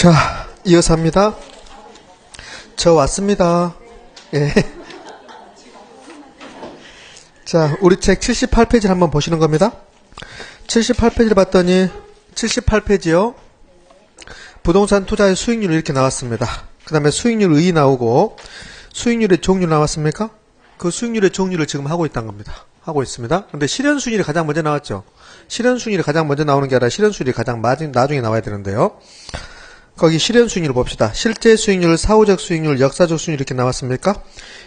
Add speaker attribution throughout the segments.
Speaker 1: 자, 이어서 합니다. 저 왔습니다. 예. 자, 우리 책 78페이지를 한번 보시는 겁니다. 78페이지를 봤더니 78페이지요. 부동산 투자의 수익률이 이렇게 나왔습니다. 그 다음에 수익률 의 나오고 수익률의 종류 나왔습니까? 그 수익률의 종류를 지금 하고 있다는 겁니다. 하고 있습니다. 근데 실현수익률이 가장 먼저 나왔죠. 실현수익률이 가장 먼저 나오는 게 아니라 실현수익률이 가장 나중에 나와야 되는데요. 거기 실현수익률을 봅시다. 실제 수익률, 사후적 수익률, 역사적 수익률 이렇게 나왔습니까?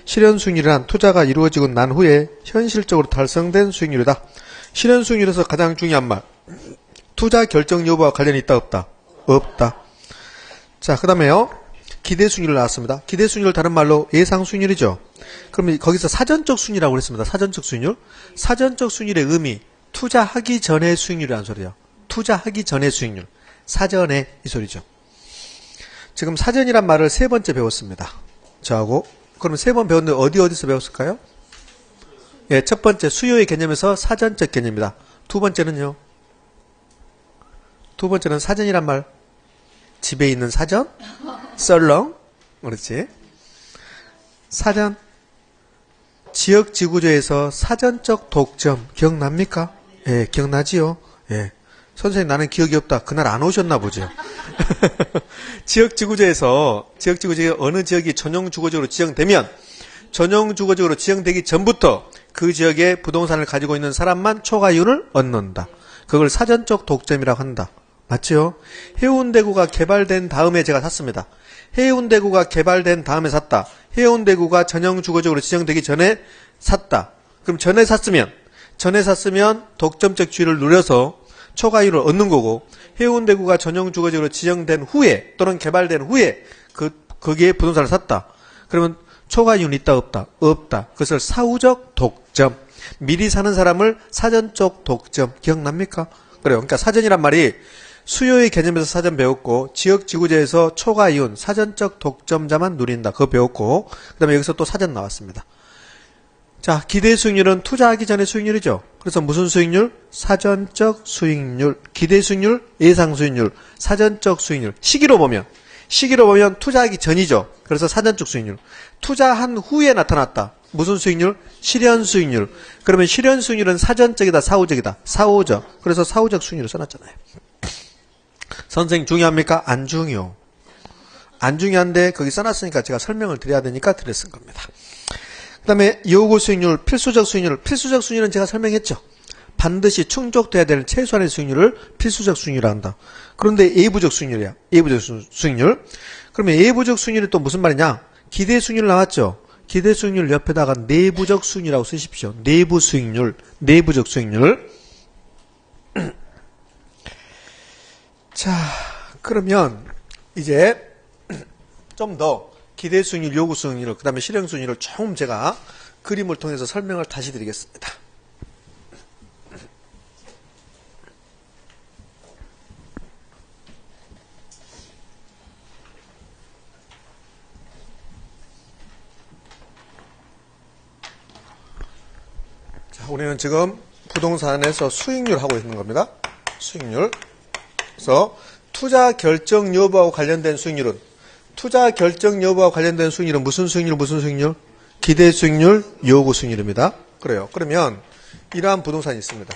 Speaker 1: 실현수익률이란 투자가 이루어지고 난 후에 현실적으로 달성된 수익률이다. 실현수익률에서 가장 중요한 말, 투자 결정 여부와 관련이 있다 없다? 없다. 자, 그 다음에요. 기대수익률 나왔습니다. 기대수익률 다른 말로 예상수익률이죠. 그러면 거기서 사전적 수익률이라고 그랬습니다. 사전적 수익률. 사전적 수익률의 의미, 투자하기 전의 수익률이라는 소리예요. 투자하기 전의 수익률. 사전에 이 소리죠. 지금 사전이란 말을 세 번째 배웠습니다. 저하고. 그럼 세 번 배웠는데 어디서 배웠을까요? 예, 첫 번째 수요의 개념에서 사전적 개념이다. 두 번째는요. 두 번째는 사전이란 말. 집에 있는 사전? 썰렁? 그렇지. 사전. 지역지구조에서 사전적 독점. 기억납니까? 예, 기억나지요? 예. 선생님 나는 기억이 없다. 그날 안 오셨나 보죠. 지역지구조에 어느 지역이 전용주거지역으로 지정되면 전용주거지역으로 지정되기 전부터 그 지역에 부동산을 가지고 있는 사람만 초과이윤을 얻는다. 그걸 사전적 독점이라고 한다. 맞죠? 해운대구가 개발된 다음에 제가 샀습니다. 해운대구가 개발된 다음에 샀다. 해운대구가 전용주거지역으로 지정되기 전에 샀다. 그럼 전에 샀으면 독점적 지위를 누려서 초과이윤을 얻는 거고, 해운대구가 전용주거지역으로 지정된 후에 또는 개발된 후에 거기에 부동산을 샀다. 그러면 초과이윤이 있다 없다? 없다. 그것을 사후적 독점. 미리 사는 사람을 사전적 독점. 기억납니까? 그래요. 그러니까 사전이란 말이 수요의 개념에서 사전 배웠고, 지역지구제에서 초과이윤, 사전적 독점자만 누린다. 그거 배웠고, 그 다음에 여기서 또 사전 나왔습니다. 자, 기대 수익률은 투자하기 전의 수익률이죠. 그래서 무슨 수익률? 사전적 수익률. 기대 수익률, 예상 수익률, 사전적 수익률. 시기로 보면 투자하기 전이죠. 그래서 사전적 수익률. 투자한 후에 나타났다. 무슨 수익률? 실현 수익률. 그러면 실현 수익률은 사전적이다, 사후적이다? 사후적. 그래서 사후적 수익률을 써놨잖아요. 선생님 중요합니까? 안 중요. 안 중요한데 거기 써놨으니까 제가 설명을 드려야 되니까 드렸을 겁니다. 그 다음에 요구 수익률, 필수적 수익률. 필수적 수익률은 제가 설명했죠. 반드시 충족돼야 되는 최소한의 수익률을 필수적 수익률이라 한다. 그런데 예부적 수익률이야. 예부적 수익률. 그러면 예부적 수익률이 또 무슨 말이냐? 기대 수익률 나왔죠. 기대 수익률 옆에다가 내부적 수익률이라고 쓰십시오. 내부 수익률, 내부적 수익률. 자, 그러면 이제 좀 더 기대 수익률, 요구 수익률, 그 다음에 실현 수익률을 조금 제가 그림을 통해서 설명을 다시 드리겠습니다. 자, 우리는 지금 부동산에서 수익률 하고 있는 겁니다. 수익률. 그래서 투자 결정 여부하고 관련된 수익률은 투자 결정 여부와 관련된 수익률은 무슨 수익률, 무슨 수익률? 기대 수익률, 요구 수익률입니다. 그래요. 그러면 이러한 부동산이 있습니다.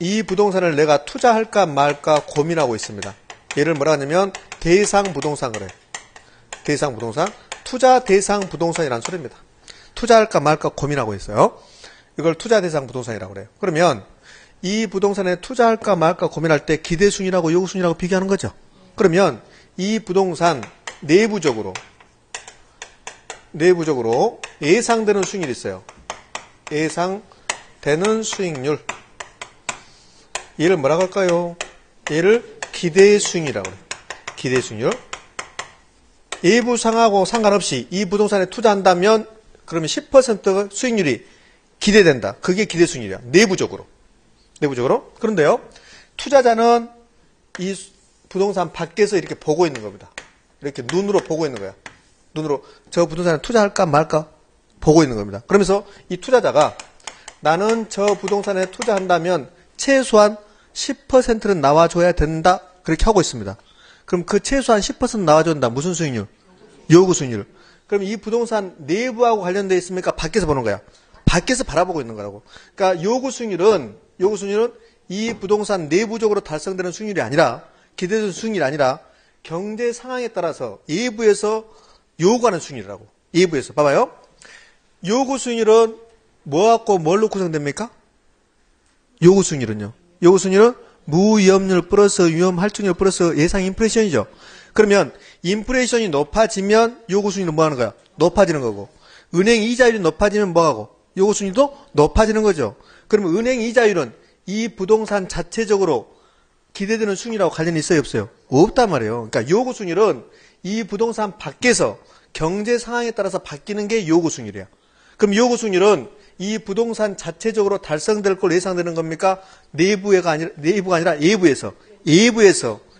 Speaker 1: 이 부동산을 내가 투자할까 말까 고민하고 있습니다. 얘를 뭐라 하냐면 대상 부동산 그래. 대상 부동산. 투자 대상 부동산이라는 소리입니다. 투자할까 말까 고민하고 있어요. 이걸 투자 대상 부동산이라고 그래요. 그러면 이 부동산에 투자할까 말까 고민할 때 기대 수익률하고 요구 수익률하고 비교하는 거죠. 그러면 이 부동산 내부적으로 예상되는 수익률이 있어요. 예상되는 수익률. 얘를 뭐라고 할까요? 얘를 기대 수익률이라고 해요. 기대 수익률. 예부상하고 상관없이 이 부동산에 투자한다면 그러면 10% 수익률이 기대된다. 그게 기대 수익률이야. 내부적으로. 그런데요. 투자자는 이 부동산 밖에서 이렇게 보고 있는 겁니다. 이렇게 눈으로 보고 있는 거야. 눈으로 저 부동산에 투자할까 말까 보고 있는 겁니다. 그러면서 이 투자자가 나는 저 부동산에 투자한다면 최소한 10%는 나와줘야 된다. 그렇게 하고 있습니다. 그럼 그 최소한 10% 나와준다. 무슨 수익률? 요구 수익률. 그럼 이 부동산 내부하고 관련되어 있습니까? 밖에서 보는 거야. 밖에서 바라보고 있는 거라고. 그러니까 요구 수익률은 이 부동산 내부적으로 달성되는 수익률이 아니라, 기대되는 수익률이 아니라 경제 상황에 따라서 외부에서 요구하는 수익률이라고. 외부에서. 봐봐요. 요구 수익률은 뭐하고 뭘로 구성됩니까? 요구 수익률은요. 요구 수익률은 무위험률 플러스 위험 할증률 플러스 예상 인플레이션이죠. 그러면 인플레이션이 높아지면 요구 수익률은 뭐 하는 거야? 높아지는 거고. 은행 이자율이 높아지면 뭐 하고? 요구 수익률도 높아지는 거죠. 그러면 은행 이자율은 이 부동산 자체적으로 기대되는 수익률하고 관련이 있어요, 없어요? 없단 말이에요. 그러니까 요구 수익률은 이 부동산 밖에서 경제 상황에 따라서 바뀌는 게 요구 수익률이야. 그럼 요구 수익률은 이 부동산 자체적으로 달성될 걸 예상되는 겁니까? 내부가 아니라 외부에서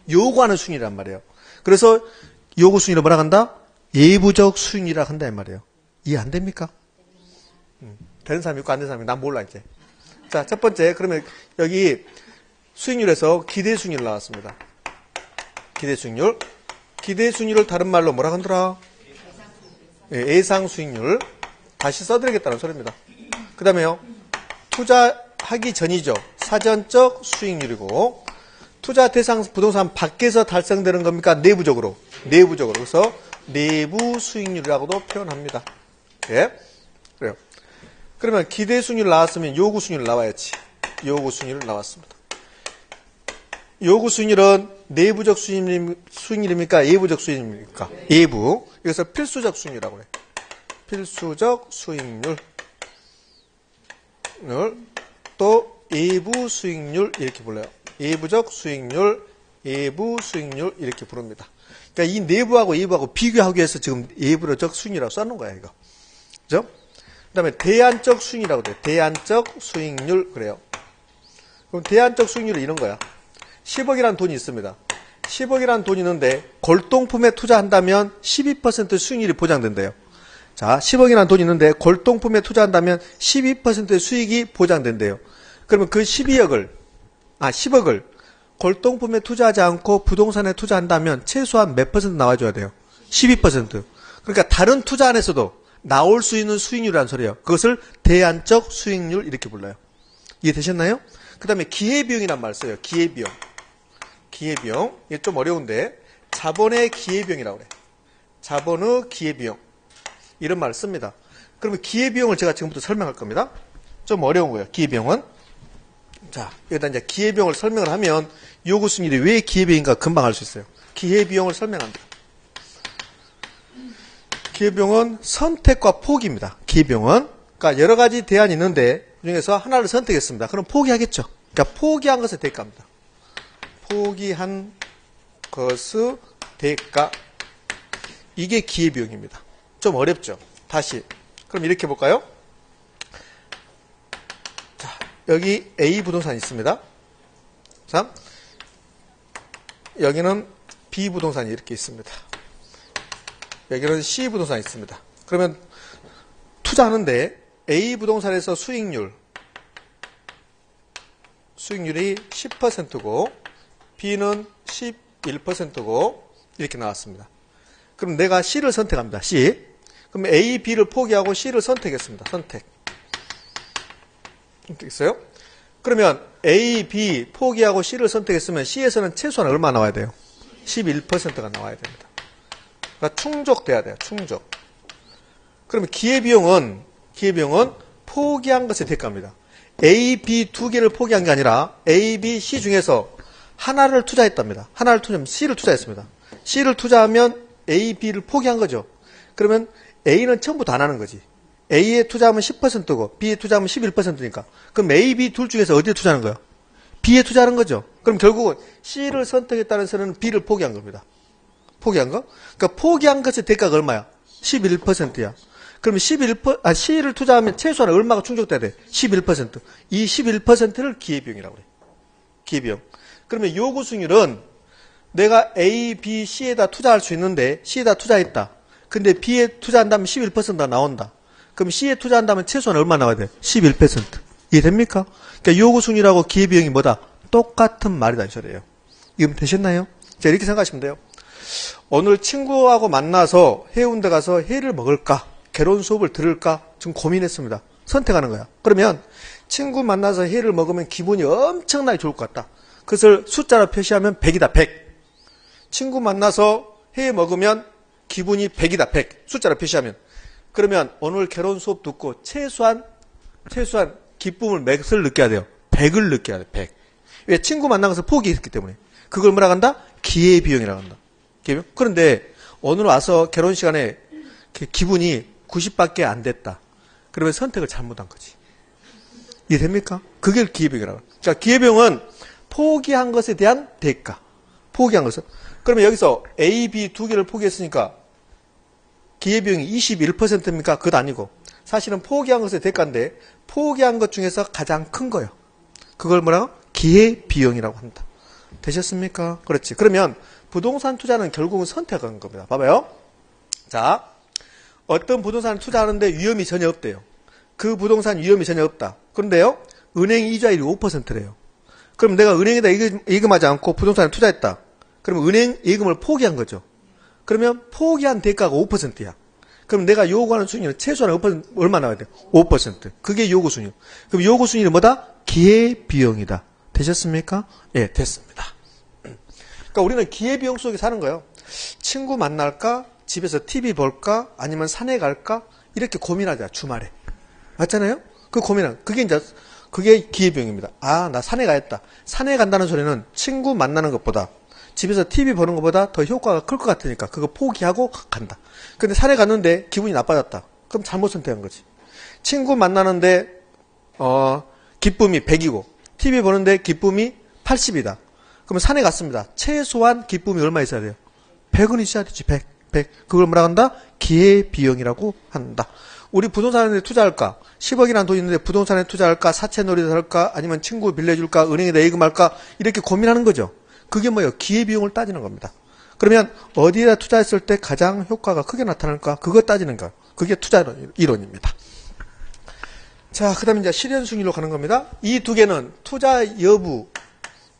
Speaker 1: 요구하는 수익률이란 말이에요. 그래서 요구 수익률을 뭐라 한다? 외부적 수익률이라 한다 이 말이에요. 이해 안 됩니까? 되는 사람이 있고 안 되는 사람이 있고 난 몰라 이제. 자, 첫 번째 그러면 여기 수익률에서 기대 수익률 나왔습니다. 기대 수익률. 기대 수익률을 다른 말로 뭐라 한더라? 예상 수익률. 다시 써드리겠다는 소리입니다. 그 다음에요. 투자하기 전이죠. 사전적 수익률이고, 투자 대상 부동산 밖에서 달성되는 겁니까? 내부적으로. 그래서 내부 수익률이라고도 표현합니다. 예? 그래요. 그러면 기대 수익률 나왔으면 요구 수익률 나와야지. 요구 수익률 나왔습니다. 요구 수익률은 내부적 수익률입니까? 외부적 수익률입니까? 외부. 그래서 필수적 수익률이라고 해요. 필수적 수익률. 또 외부 수익률 이렇게 불러요. 외부적 수익률, 외부 수익률 이렇게 부릅니다. 그러니까 이 내부하고 외부하고 비교하기 위해서 지금 외부적 수익률이라고 써놓은 거야 이거. 그죠? 그 다음에 대안적 수익률이라고 돼요. 대안적 수익률 그래요. 그럼 대안적 수익률은 이런 거야. 10억이라는 돈이 있습니다. 10억이라는 돈이 있는데 골동품에 투자한다면 12% 수익률이 보장된대요. 자, 10억이라는 돈이 있는데 골동품에 투자한다면 12%의 수익이 보장된대요. 그러면 그 10억을 골동품에 투자하지 않고 부동산에 투자한다면 최소한 몇 퍼센트 나와줘야 돼요? 12%. 그러니까 다른 투자 안에서도 나올 수 있는 수익률이라는 소리예요. 그것을 대안적 수익률 이렇게 불러요. 이해되셨나요? 그 다음에 기회비용이란 말 써요. 기회비용. 이게 좀 어려운데 자본의 기회비용이라고 그래. 자본의 기회비용. 이런 말을 씁니다. 그러면 기회비용을 제가 지금부터 설명할 겁니다. 좀 어려운 거예요. 기회비용은. 자, 여기다 이제 기회비용을 설명을 하면 요구 수익률이 왜 기회비용인가 금방 알 수 있어요. 기회비용을 설명합니다. 기회비용은 선택과 포기입니다. 기회비용은. 그러니까 여러 가지 대안이 있는데 그중에서 하나를 선택했습니다. 그럼 포기하겠죠. 그러니까 포기한 것의 대가입니다. 포기한 것의 대가. 이게 기회비용입니다. 좀 어렵죠. 다시. 그럼 이렇게 볼까요? 자, 여기 A 부동산이 있습니다. 자, 여기는 B 부동산이 이렇게 있습니다. 여기는 C 부동산이 있습니다. 그러면 투자하는데 A 부동산에서 수익률이 10%고 B는 11%고 이렇게 나왔습니다. 그럼 내가 C를 선택합니다. C. 그럼 A, B를 포기하고 C를 선택했습니다. 선택했어요? 그러면 A, B 포기하고 C를 선택했으면 C에서는 최소한 얼마 나와야 돼요? 11%가 나와야 됩니다. 그러니까 충족돼야 돼요. 충족. 그러면 기회비용은 포기한 것의 대가입니다. A, B 두 개를 포기한 게 아니라 A, B, C 중에서 하나를 투자했답니다. 하나를 투자하면 C를 투자했습니다. C를 투자하면 A, B를 포기한 거죠. 그러면 A는 처음부터 안 하는 거지. A에 투자하면 10%고 B에 투자하면 11%니까. 그럼 A, B 둘 중에서 어디에 투자하는 거예요? B에 투자하는 거죠. 그럼 결국은 C를 선택했다는 것은 B를 포기한 겁니다. 포기한 거? 그러니까 포기한 것의 대가가 얼마야? 11%야. 그러면 C를 투자하면 최소한 얼마가 충족돼야 돼? 11%. 이 11%를 기회비용이라고 그래. 기회비용. 그러면 요구 수익률은 내가 A, B, C에다 투자할 수 있는데 C에다 투자했다. 근데 B에 투자한다면 11%가 나온다. 그럼 C에 투자한다면 최소한 얼마 나와야 돼요? 11%. 이해됩니까? 그러니까 요구 수익률하고 기회비용이 뭐다? 똑같은 말이다 이 소리예요. 이해되셨나요? 자, 이렇게 생각하시면 돼요. 오늘 친구하고 만나서 해운대 가서 회를 먹을까? 개론 수업을 들을까? 지금 고민했습니다. 선택하는 거야. 그러면 친구 만나서 회를 먹으면 기분이 엄청나게 좋을 것 같다. 그것을 숫자로 표시하면 100이다. 100. 친구 만나서 회 먹으면 기분이 100이다. 100. 숫자로 표시하면. 그러면 오늘 개론 수업 듣고 최소한 기쁨을 몇을 느껴야 돼요? 100을 느껴야 돼요. 100. 왜? 친구 만나서 포기했기 때문에. 그걸 뭐라고 한다? 기회비용이라고 한다. 기회비용? 그런데 오늘 와서 결혼 시간에 기분이 90밖에 안 됐다. 그러면 선택을 잘못한 거지. 이해됩니까? 그게 기회비용이라고 합니다. 자, 기회비용은 포기한 것에 대한 대가. 포기한 것은. 그러면 여기서 A, B 두 개를 포기했으니까 기회비용이 21%입니까? 그것 아니고. 사실은 포기한 것의 대가인데 포기한 것 중에서 가장 큰 거예요. 그걸 뭐라고? 기회비용이라고 한다. 되셨습니까? 그렇지. 그러면 부동산 투자는 결국은 선택한 겁니다. 봐봐요. 자, 어떤 부동산을 투자하는데 위험이 전혀 없대요. 그 부동산 위험이 전혀 없다. 그런데요, 은행 이자율이 5%래요. 그럼 내가 은행에다 예금하지 않고 부동산에 투자했다. 그러면 은행 예금을 포기한 거죠. 그러면 포기한 대가가 5%야. 그럼 내가 요구하는 수익률은 최소한 5% 얼마 나와야 돼요? 5%. 그게 요구 수익률. 그럼 요구 수익률이 뭐다? 기회비용이다. 되셨습니까? 예, 됐습니다. 그러니까 우리는 기회비용 속에 사는 거예요. 친구 만날까? 집에서 TV 볼까? 아니면 산에 갈까? 이렇게 고민하자, 주말에. 맞잖아요? 그 고민은, 그게 기회비용입니다. 아, 나 산에 가야겠다. 산에 간다는 소리는 친구 만나는 것보다 집에서 TV 보는 것보다 더 효과가 클 것 같으니까 그거 포기하고 간다. 근데 산에 갔는데 기분이 나빠졌다. 그럼 잘못 선택한 거지. 친구 만나는데 기쁨이 100이고 TV 보는데 기쁨이 80이다. 그러면 산에 갔습니다. 최소한 기쁨이 얼마 있어야 돼요? 100은 있어야 되지. 100. 그걸 뭐라고 한다? 기회비용이라고 한다. 우리 부동산에 투자할까? 10억이라는 돈이 있는데 부동산에 투자할까? 사채놀이를 할까? 아니면 친구 빌려줄까? 은행에다 예금할까? 이렇게 고민하는 거죠. 그게 뭐예요? 기회비용을 따지는 겁니다. 그러면 어디에다 투자했을 때 가장 효과가 크게 나타날까? 그거 따지는 거. 그게 투자 이론입니다. 자, 그 다음에 이제 실현 수익률로 가는 겁니다. 이 두 개는 투자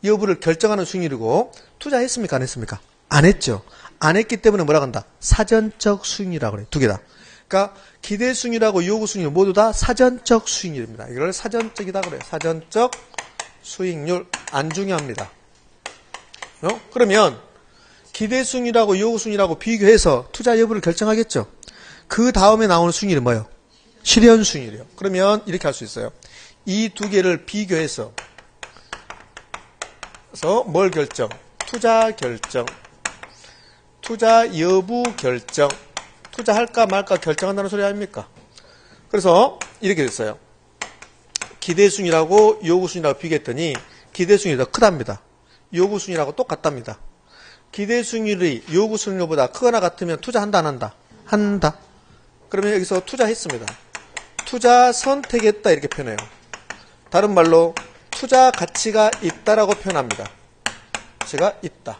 Speaker 1: 여부를 결정하는 수익률이고, 투자했습니까? 안 했습니까? 안 했죠. 안 했기 때문에 뭐라고 한다? 사전적 수익률이라고 그래요. 두 개다. 그러니까 기대 수익률하고 요구 수익률 모두 다 사전적 수익률입니다. 이걸 사전적이다 그래요. 사전적 수익률. 안 중요합니다. 그러면 기대 수익률하고 요구 수익률하고 비교해서 투자 여부를 결정하겠죠. 그 다음에 나오는 수익률이 뭐예요? 실현 수익률이에요. 그러면 이렇게 할 수 있어요. 이 두 개를 비교해서 뭘 결정? 투자 결정, 투자 여부 결정, 투자할까 말까 결정한다는 소리 아닙니까? 그래서 이렇게 됐어요. 기대 수익률하고 요구 수익률하고 비교했더니 기대 수익률이 더 크답니다. 요구 수익률하고 똑같답니다. 기대 수익률이 요구 수익률보다 크거나 같으면 투자한다 안 한다? 한다. 그러면 여기서 투자했습니다. 투자 선택했다 이렇게 표현해요. 다른 말로 투자 가치가 있다라고 표현합니다. 가치가 있다.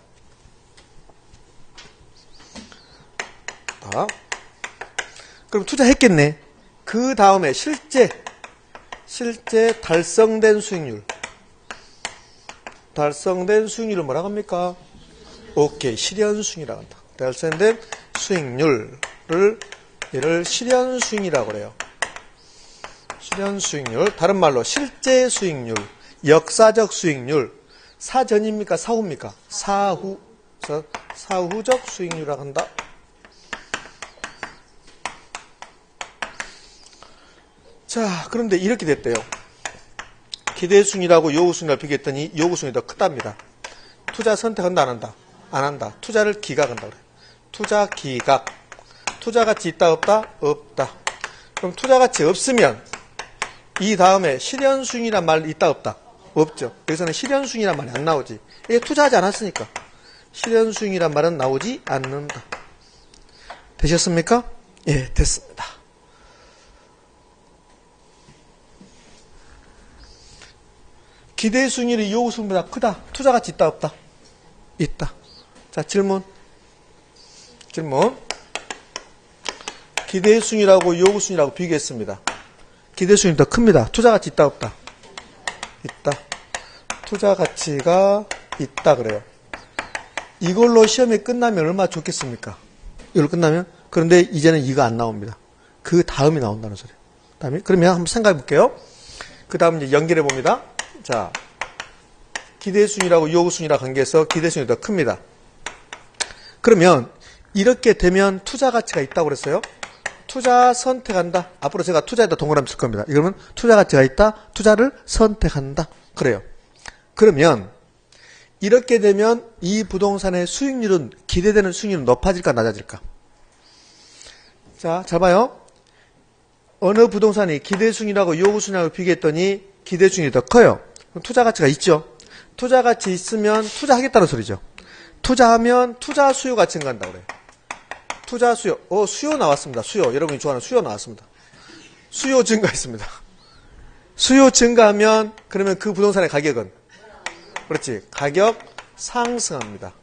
Speaker 1: 그럼 투자했겠네. 그 다음에 실제 달성된 수익률. 달성된 수익률을 뭐라고 합니까? 오케이, 실현 수익이라고 한다. 달성된 수익률을 얘를 실현 수익이라고 그래요. 실현 수익률. 다른 말로 실제 수익률, 역사적 수익률. 사전입니까? 사후입니까? 사후. 사후적 수익률이라고 한다. 자, 그런데 이렇게 됐대요. 기대 수익률하고 요구 수익률을 비교했더니 요구 수익률이 더 크답니다. 투자 선택한다 안 한다? 안 한다. 투자를 기각한다 그래. 투자 기각. 투자 가치 있다 없다? 없다. 그럼 투자 가치 없으면 이 다음에 실현 수익이란 말 있다 없다? 없죠. 여기서는 실현 수익이란 말이 안 나오지. 이게 투자하지 않았으니까 실현 수익이란 말은 나오지 않는다. 되셨습니까? 예, 됐습니다. 기대 수익률이 요구 수익률보다 크다. 투자 가치 있다 없다? 있다. 자, 질문. 기대 수익률하고 요구 수익률하고 비교했습니다. 기대 수익률이 더 큽니다. 투자 가치 있다 없다? 있다. 투자 가치가 있다 그래요. 이걸로 시험이 끝나면 얼마나 좋겠습니까? 이걸로 끝나면? 그런데 이제는 이거 안 나옵니다. 그 다음이 나온다는 소리예요. 다음에 그러면 한번 생각해 볼게요. 그 다음 이제 연결해 봅니다. 자, 기대순위라고 요구순위라 관계에서 기대순위 더 큽니다. 그러면 이렇게 되면 투자 가치가 있다고 그랬어요. 투자 선택한다. 앞으로 제가 투자에다 동그라미 쓸 겁니다. 이러면 투자 가치가 있다. 투자를 선택한다. 그래요. 그러면 이렇게 되면 이 부동산의 수익률은 기대되는 수익률은 높아질까 낮아질까? 자, 잘 봐요. 어느 부동산이 기대순위라고 요구순위라고 비교했더니 기대순위가 더 커요. 그럼 투자 가치가 있죠. 투자 가치 있으면 투자하겠다는 소리죠. 투자하면 투자 수요가 증가한다고 그래요. 투자 수요. 수요 나왔습니다. 수요. 여러분이 좋아하는 수요 나왔습니다. 수요 증가했습니다. 수요 증가하면 그러면 그 부동산의 가격은 그렇지. 가격 상승합니다.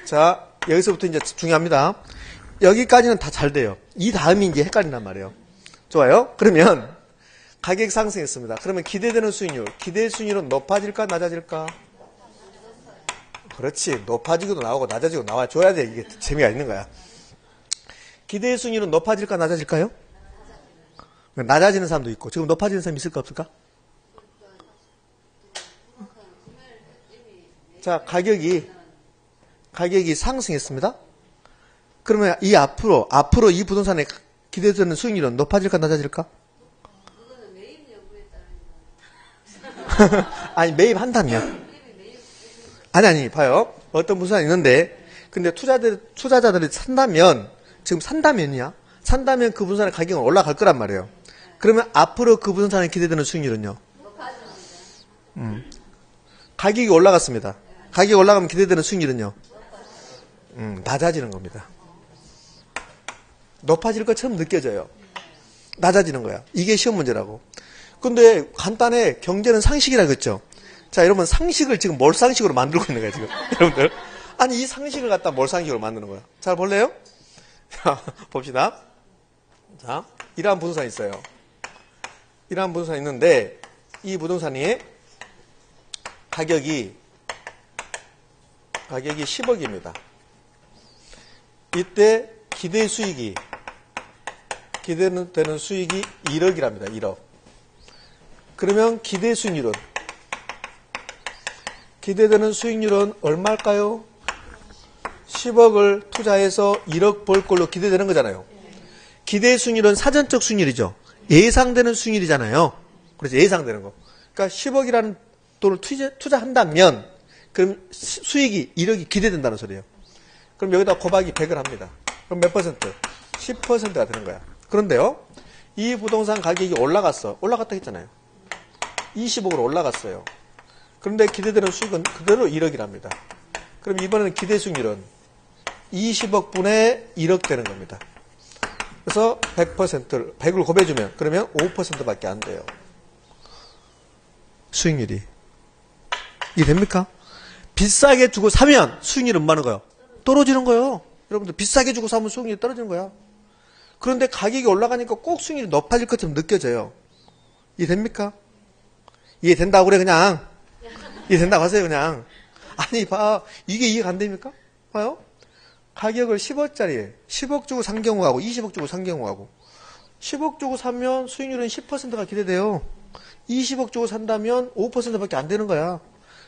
Speaker 1: 자, 여기서부터 이제 중요합니다. 여기까지는 다 잘 돼요. 이 다음이 이제 헷갈린단 말이에요. 좋아요. 그러면 가격 상승했습니다. 그러면 기대되는 수익률. 기대 수익률은 높아질까 낮아질까? 그렇지. 높아지기도 나오고 낮아지고 나와줘야 돼. 이게 재미가 있는 거야. 기대 수익률은 높아질까 낮아질까요? 낮아지는 사람도 있고 지금 높아지는 사람이 있을까 없을까? 자, 가격이 상승했습니다. 그러면 이 앞으로 이 부동산의 기대되는 수익률은 높아질까 낮아질까? 아니, 매입한다면. 아니, 봐요. 어떤 부동산이 있는데, 근데 투자자들이 산다면, 지금 산다면이야? 산다면 그 부동산의 가격은 올라갈 거란 말이에요. 그러면 앞으로 그 부동산에 기대되는 수익률은요? 가격이 올라갔습니다. 가격이 올라가면 기대되는 수익률은요? 낮아지는 겁니다. 높아질 것처럼 느껴져요. 낮아지는 거야. 이게 시험 문제라고. 근데 간단해. 경제는 상식이라 그랬죠. 자, 여러분 상식을 지금 몰상식으로 만들고 있는 거예요, 지금. 여러분들. 아니, 이 상식을 갖다 몰상식으로 만드는 거야. 잘 볼래요? 자, 봅시다. 자, 이러한 부동산이 있어요. 이러한 부동산이 있는데 이 부동산이 가격이 10억입니다. 이때 기대되는 수익이 1억이랍니다. 1억. 그러면 기대되는 수익률은 얼마일까요? 10억을 투자해서 1억 벌 걸로 기대되는 거잖아요. 기대 수익률은 사전적 수익률이죠. 예상되는 수익률이잖아요. 그래서 예상되는 거. 그러니까 10억이라는 돈을 투자한다면 그럼 수익이 1억이 기대된다는 소리예요. 그럼 여기다 곱하기 100을 합니다. 그럼 몇 퍼센트? 10%가 되는 거야. 그런데요, 이 부동산 가격이 올라갔다 했잖아요. 20억으로 올라갔어요. 그런데 기대되는 수익은 그대로 1억이랍니다. 그럼 이번에는 기대 수익률은 20억 분의 1억 되는 겁니다. 그래서 100을 곱해주면 그러면 5%밖에 안 돼요. 수익률이. 이게 됩니까? 비싸게 주고 사면 수익률은 많은 거예요. 떨어지는 거예요. 여러분들 비싸게 주고 사면 수익률이 떨어지는 거야. 그런데 가격이 올라가니까 꼭 수익률이 높아질 것처럼 느껴져요. 이해됩니까? 이해된다고 그래 그냥. 이해된다고 하세요 그냥. 아니 봐. 이게 이해가 안 됩니까? 봐요. 가격을 10억짜리에 10억 주고 산 경우하고 20억 주고 산 경우하고 10억 주고 사면 수익률은 10%가 기대돼요. 20억 주고 산다면 5%밖에 안 되는 거야.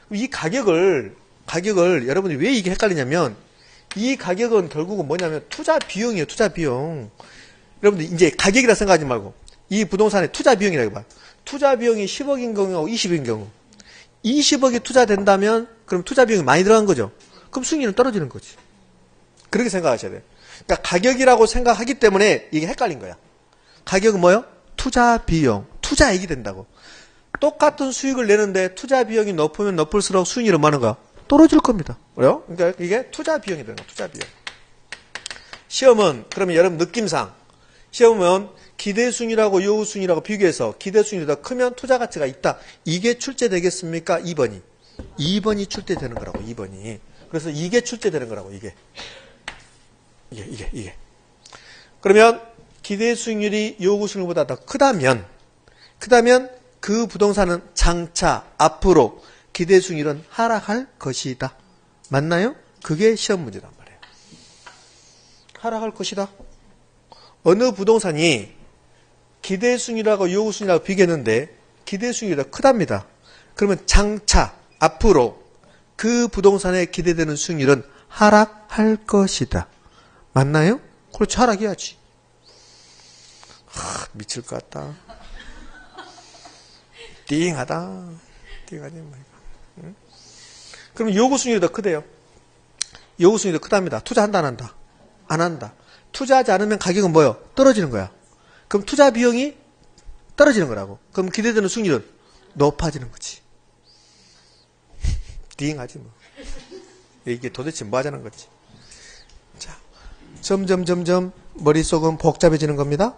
Speaker 1: 이 가격을 여러분이 왜 이게 헷갈리냐면 이 가격은 결국은 뭐냐면 투자 비용이에요. 투자 비용. 여러분들 이제 가격이라 생각하지 말고 이 부동산의 투자 비용이라고 봐요. 투자 비용이 10억인 경우하고 20억인 경우 20억이 투자된다면 그럼 투자 비용이 많이 들어간 거죠. 그럼 수익률은 떨어지는 거지. 그렇게 생각하셔야 돼요. 그러니까 가격이라고 생각하기 때문에 이게 헷갈린 거야. 가격은 뭐요? 투자 비용. 투자액이 된다고. 똑같은 수익을 내는데 투자 비용이 높으면 높을수록 수익률은 많은 거야. 떨어질 겁니다. 그래요? 그러니까 이게 투자 비용이 되는 거야. 투자 비용. 시험은 그러면 여러분 느낌상 시험은 기대 수익률하고 요구 수익률하고 비교해서 기대 수익률이 더 크면 투자 가치가 있다. 이게 출제되겠습니까? 2번이. 2번이 출제되는 거라고. 2번이. 그래서 이게 출제되는 거라고. 이게. 그러면 기대 수익률이 요구 수익률보다 더 크다면 그 부동산은 장차 앞으로 기대 수익률은 하락할 것이다. 맞나요? 그게 시험 문제란 말이에요. 하락할 것이다. 어느 부동산이 기대수익률하고 요구수익률하고 비교했는데 기대수익률이 더 크답니다. 그러면 장차 앞으로 그 부동산에 기대되는 수익률은 하락할 것이다. 맞나요? 그렇지, 하락해야지. 미칠 것 같다. 띵하다. 띵하지 뭐. 응? 그럼 요구수익률이 더 크대요. 요구수익률이 더 크답니다. 투자한다 안 한다? 안 한다. 투자하지 않으면 가격은 뭐요? 떨어지는 거야. 그럼 투자 비용이 떨어지는 거라고. 그럼 기대되는 수익률은 높아지는 거지. 띵하지 뭐. 이게 도대체 뭐 하자는 거지. 자, 점점 머릿속은 복잡해지는 겁니다.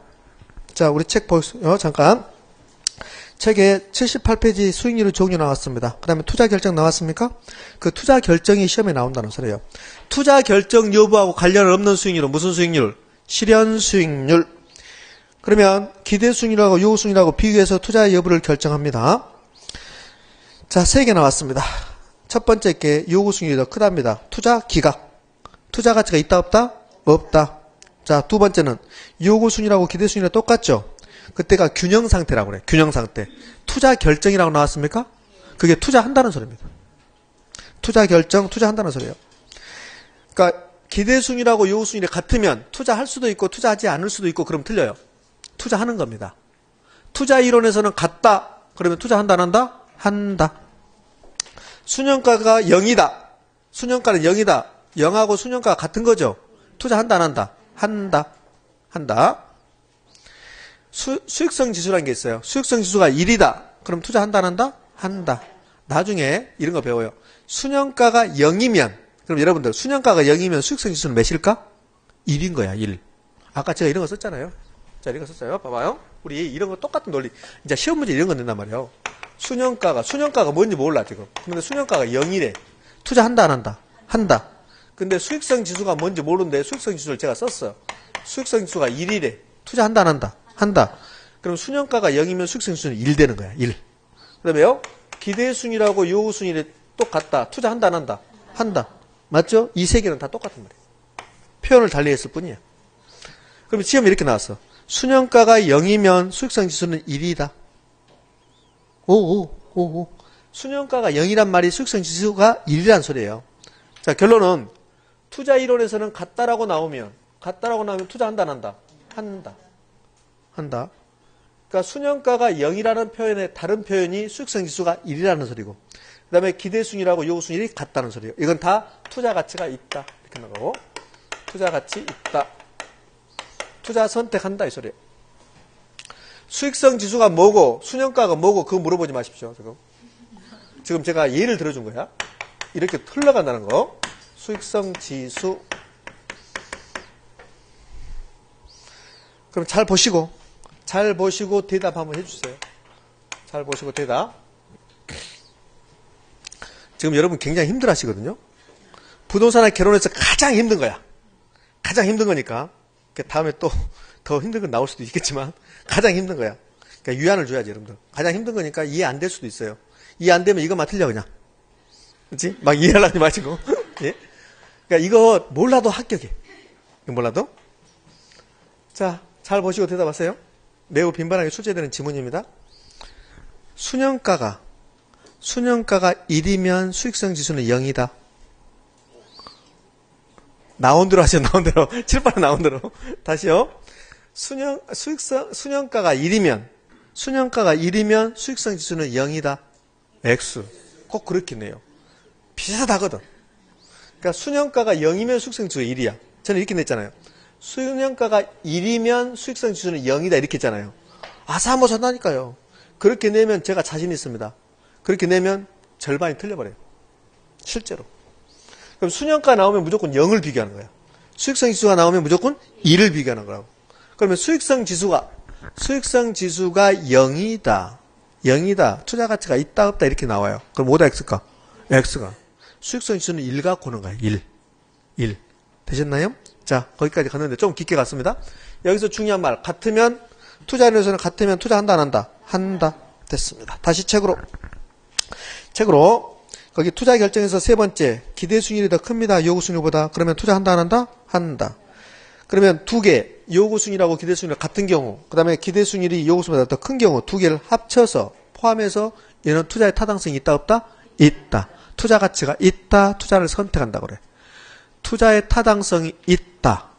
Speaker 1: 자, 우리 책 보세요. 잠깐. 책에 78페이지 수익률의 종류 나왔습니다. 그 다음에 투자 결정 나왔습니까? 그 투자 결정이 시험에 나온다는 소리예요. 투자 결정 여부하고 관련 없는 수익률은 무슨 수익률? 실현 수익률. 그러면 기대 수익률하고 요구 수익률하고 비교해서 투자 여부를 결정합니다. 자, 3개 나왔습니다. 첫 번째 게 요구 수익률이 더 크답니다. 투자 기각. 투자 가치가 있다 없다? 없다. 자, 두 번째는 요구 수익률하고 기대 수익률이 똑같죠? 그때가 균형 상태라고 그래. 균형 상태. 투자 결정이라고 나왔습니까? 그게 투자한다는 소리입니다. 투자 결정, 투자한다는 소리예요. 그러니까 기대 수익률하고 요구 수익률이 같으면 투자할 수도 있고 투자하지 않을 수도 있고 그럼 틀려요. 투자하는 겁니다. 투자 이론에서는 같다. 그러면 투자한다 안 한다? 한다. 수년가가 0이다. 수년가는 0이다. 0하고 수년가가 같은 거죠. 투자한다 안 한다? 한다. 한다. 수익성 지수라는 게 있어요. 수익성 지수가 1이다. 그럼 투자한다 안 한다? 한다. 나중에 이런 거 배워요. 수년가가 0이면 그럼 여러분들 수년가가 0이면 수익성 지수는 몇일까? 1인 거야. 1. 아까 제가 이런 거 썼잖아요. 자, 이런 거 썼어요. 봐봐요. 우리 이런 거 똑같은 논리. 이제 시험 문제 이런 거 낸단 말이에요. 수년가가 뭔지 몰라 지금. 근데 수년가가 0이래. 투자한다 안 한다? 한다. 근데 수익성 지수가 뭔지 모르는데 수익성 지수를 제가 썼어요. 수익성 지수가 1이래. 투자한다 안 한다? 한다. 그럼 수년가가 0이면 수익성 지수는 1 되는 거야. 1. 그다음에요. 기대 수익률하고 요구 수익률이 똑같다. 투자한다 안 한다? 한다. 맞죠? 이 세 개는 다 똑같은 말이에요. 표현을 달리 했을 뿐이야. 그럼 시험이 이렇게 나왔어. 수년가가 0이면 수익성 지수는 1이다. 오. 수년가가 0이란 말이 수익성 지수가 1이란 소리예요. 자, 결론은 투자 이론에서는 같다라고 나오면 투자한다 안 한다? 한다. 그러니까 수년가가 0이라는 표현의 다른 표현이 수익성 지수가 1이라는 소리고 그 다음에 기대수익률하고 요구수익률이 같다는 소리예요. 이건 다 투자 가치가 있다. 이렇게 나가고 투자 가치 있다. 투자 선택한다 이 소리예요. 수익성 지수가 뭐고 수년가가 뭐고 그거 물어보지 마십시오. 지금 제가 예를 들어준 거야. 이렇게 흘러간다는 거. 수익성 지수. 그럼 잘 보시고 대답 한번 해주세요. 잘 보시고 대답. 지금 여러분 굉장히 힘들어 하시거든요. 부동산에 결혼해서 가장 힘든 거야. 가장 힘든 거니까. 다음에 또 더 힘든 건 나올 수도 있겠지만 가장 힘든 거야. 그러니까 유한을 줘야지 여러분들. 가장 힘든 거니까 이해 안 될 수도 있어요. 이해 안 되면 이것만 틀려 그냥. 그렇지? 막 이해하려고 하지 마시고. 예? 그러니까 이거 몰라도 합격해. 이거 몰라도. 자, 잘 보시고 대답하세요. 매우 빈번하게 출제되는 지문입니다. 수년가가 1이면 수익성 지수는 0이다. 나온 대로 하세요. 나온 대로. 칠판에 나온 대로. 다시요. 수년가가 1이면 수익성 지수는 0이다. X. 꼭 그렇게 내요. 비슷하거든. 그러니까 수년가가 0이면 수익성 지수가 1이야. 저는 이렇게 냈잖아요. 수년가가 1이면 수익성 지수는 0이다. 이렇게 했잖아요. 아사모사다니까요. 그렇게 내면 제가 자신 있습니다. 그렇게 내면 절반이 틀려버려요. 실제로. 그럼 수년가 나오면 무조건 0을 비교하는 거야. 수익성 지수가 나오면 무조건 1을 비교하는 거라고. 그러면 수익성 지수가 0이다. 투자 가치가 있다 없다 이렇게 나와요. 그럼 뭐다 X가? X가. 수익성 지수는 1 갖고 오는 거야. 1. 되셨나요? 자, 거기까지 갔는데 좀 깊게 갔습니다. 여기서 중요한 말. 투자인에서는 같으면 투자한다 안 한다? 한다. 됐습니다. 다시 책으로. 거기 투자 결정에서 세 번째, 기대 수익률이 더 큽니다. 요구 수익률보다. 그러면 투자한다, 안 한다? 한다. 그러면 두 개, 요구 수익률하고 기대 수익률 같은 경우, 그 다음에 기대 수익률이 요구 수익률보다 더 큰 경우 두 개를 합쳐서 포함해서 얘는 투자의 타당성이 있다, 없다? 있다. 투자 가치가 있다, 투자를 선택한다고 그래. 투자의 타당성이 있다.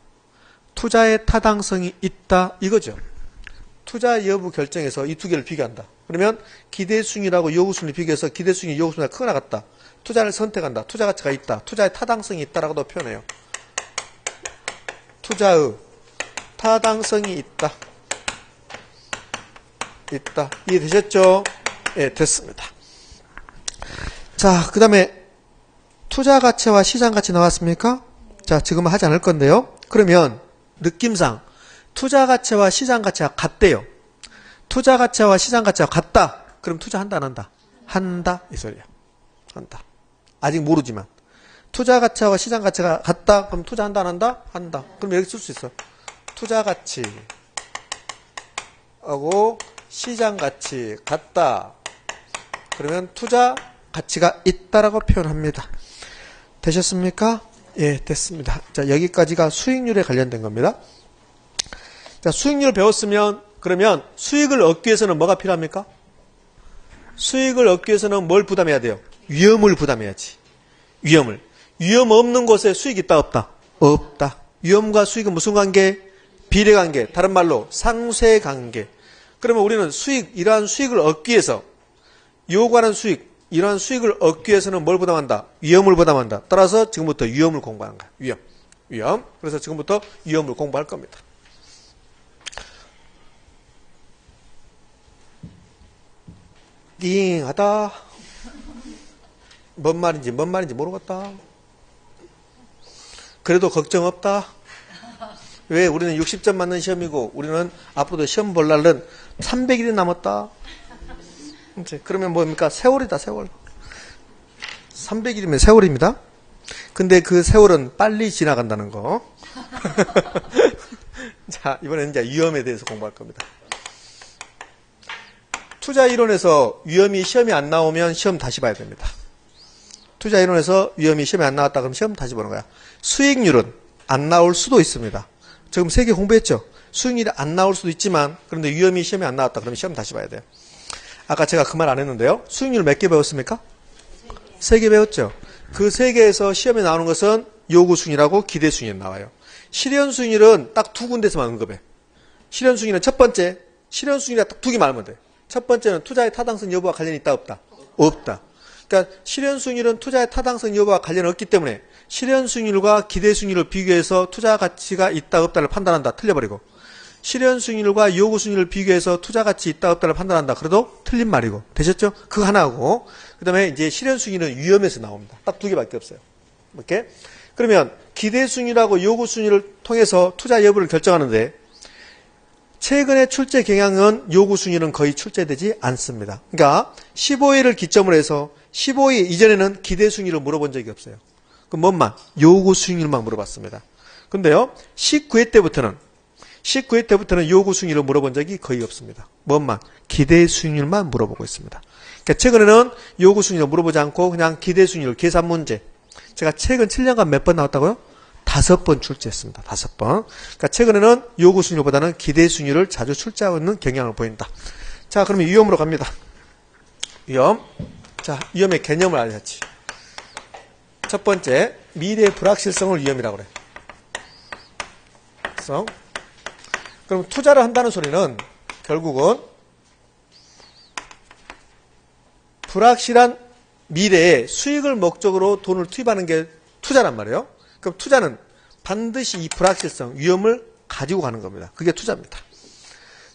Speaker 1: 투자의 타당성이 있다, 이거죠. 투자 여부 결정에서 이 두 개를 비교한다. 그러면 기대 수익률하고 요구 수익률 비교해서 기대 수익률이 요구 수익률보다 크거나 같다. 투자를 선택한다. 투자 가치가 있다. 투자의 타당성이 있다라고도 표현해요. 투자의 타당성이 있다. 있다. 이해되셨죠? 예, 됐습니다. 자, 그 다음에 투자 가치와 시장 가치 나왔습니까? 자, 지금은 하지 않을 건데요. 그러면 느낌상 투자 가치와 시장 가치가 같대요. 투자 가치와 시장 가치가 같다. 그럼 투자한다, 안 한다? 한다, 이 소리야. 한다. 아직 모르지만. 투자 가치와 시장 가치가 같다. 그럼 투자한다, 안 한다? 한다. 그럼 이렇게 쓸 수 있어. 투자 가치하고 시장 가치 같다. 그러면 투자 가치가 있다라고 표현합니다. 되셨습니까? 예, 됐습니다. 자, 여기까지가 수익률에 관련된 겁니다. 자, 수익률을 배웠으면 그러면 수익을 얻기 위해서는 뭐가 필요합니까? 수익을 얻기 위해서는 뭘 부담해야 돼요? 위험을 부담해야지. 위험을. 위험 없는 곳에 수익이 있다, 없다? 없다. 위험과 수익은 무슨 관계? 비례관계. 다른 말로 상쇄관계. 그러면 우리는 이러한 수익을 얻기 위해서 요구하는 수익, 이러한 수익을 얻기 위해서는 뭘 부담한다? 위험을 부담한다. 따라서 지금부터 위험을 공부하는 거야. 위험. 그래서 지금부터 위험을 공부할 겁니다. 띵하다. 뭔 말인지 모르겠다. 그래도 걱정 없다. 왜? 우리는 60점 맞는 시험이고 우리는 앞으로도 시험 볼 날은 300일이 남았다. 그러면 뭡니까? 세월이다, 세월. 300일이면 세월입니다. 근데 그 세월은 빨리 지나간다는 거. 자, 이번에는 이제 위험에 대해서 공부할 겁니다. 투자 이론에서 위험이 시험이 안 나오면 시험 다시 봐야 됩니다. 투자 이론에서 위험이 시험이 안 나왔다 그러면 시험 다시 보는 거야. 수익률은 안 나올 수도 있습니다. 지금 3개 공부했죠? 수익률이 안 나올 수도 있지만 그런데 위험이 시험이 안 나왔다 그러면 시험 다시 봐야 돼요. 아까 제가 그 말 안 했는데요. 수익률 몇 개 배웠습니까? 3개 배웠죠. 그 3개에서 시험에 나오는 것은 요구 수익률하고 기대 수익률이 나와요. 실현 수익률은 딱 두 군데서만 언급해. 실현 수익률은 첫 번째, 실현 수익률이 딱 두 개 말하면 돼. 첫 번째는 투자의 타당성 여부와 관련이 있다, 없다? 없다. 그러니까 실현 수익률은 투자의 타당성 여부와 관련이 없기 때문에 실현 수익률과 기대 수익률을 비교해서 투자 가치가 있다, 없다를 판단한다. 틀려버리고. 실현 수익률과 요구 수익률을 비교해서 투자 가치 있다, 없다를 판단한다. 그래도 틀린 말이고. 되셨죠? 그거 하나하고. 그 다음에 이제 실현 수익률은 위험에서 나옵니다. 딱 두 개밖에 없어요. 이렇게. 그러면 기대 수익률하고 요구 수익률을 통해서 투자 여부를 결정하는데 최근의 출제 경향은 요구 수익률은 거의 출제되지 않습니다. 그러니까 15회를 기점으로 해서 15회 이전에는 기대 수익률을 물어본 적이 없어요. 그럼 뭔만? 요구 수익률만 물어봤습니다. 근데요, 19회 때부터는 요구 수익률을 물어본 적이 거의 없습니다. 뭔만? 기대 수익률만 물어보고 있습니다. 그러니까 최근에는 요구 수익률을 물어보지 않고 그냥 기대 수익률 계산 문제. 제가 최근 7년간 몇 번 나왔다고요? 5번 출제했습니다. 5번. 그러니까 최근에는 요구 수익률보다는 기대 수익률을 자주 출제하고 있는 경향을 보인다. 자, 그러면 위험으로 갑니다. 위험. 자, 위험의 개념을 알려야지. 첫 번째, 미래의 불확실성을 위험이라고 그래. 그럼 투자를 한다는 소리는 결국은 불확실한 미래에 수익을 목적으로 돈을 투입하는 게 투자란 말이에요. 그럼 투자는 반드시 이 불확실성, 위험을 가지고 가는 겁니다. 그게 투자입니다.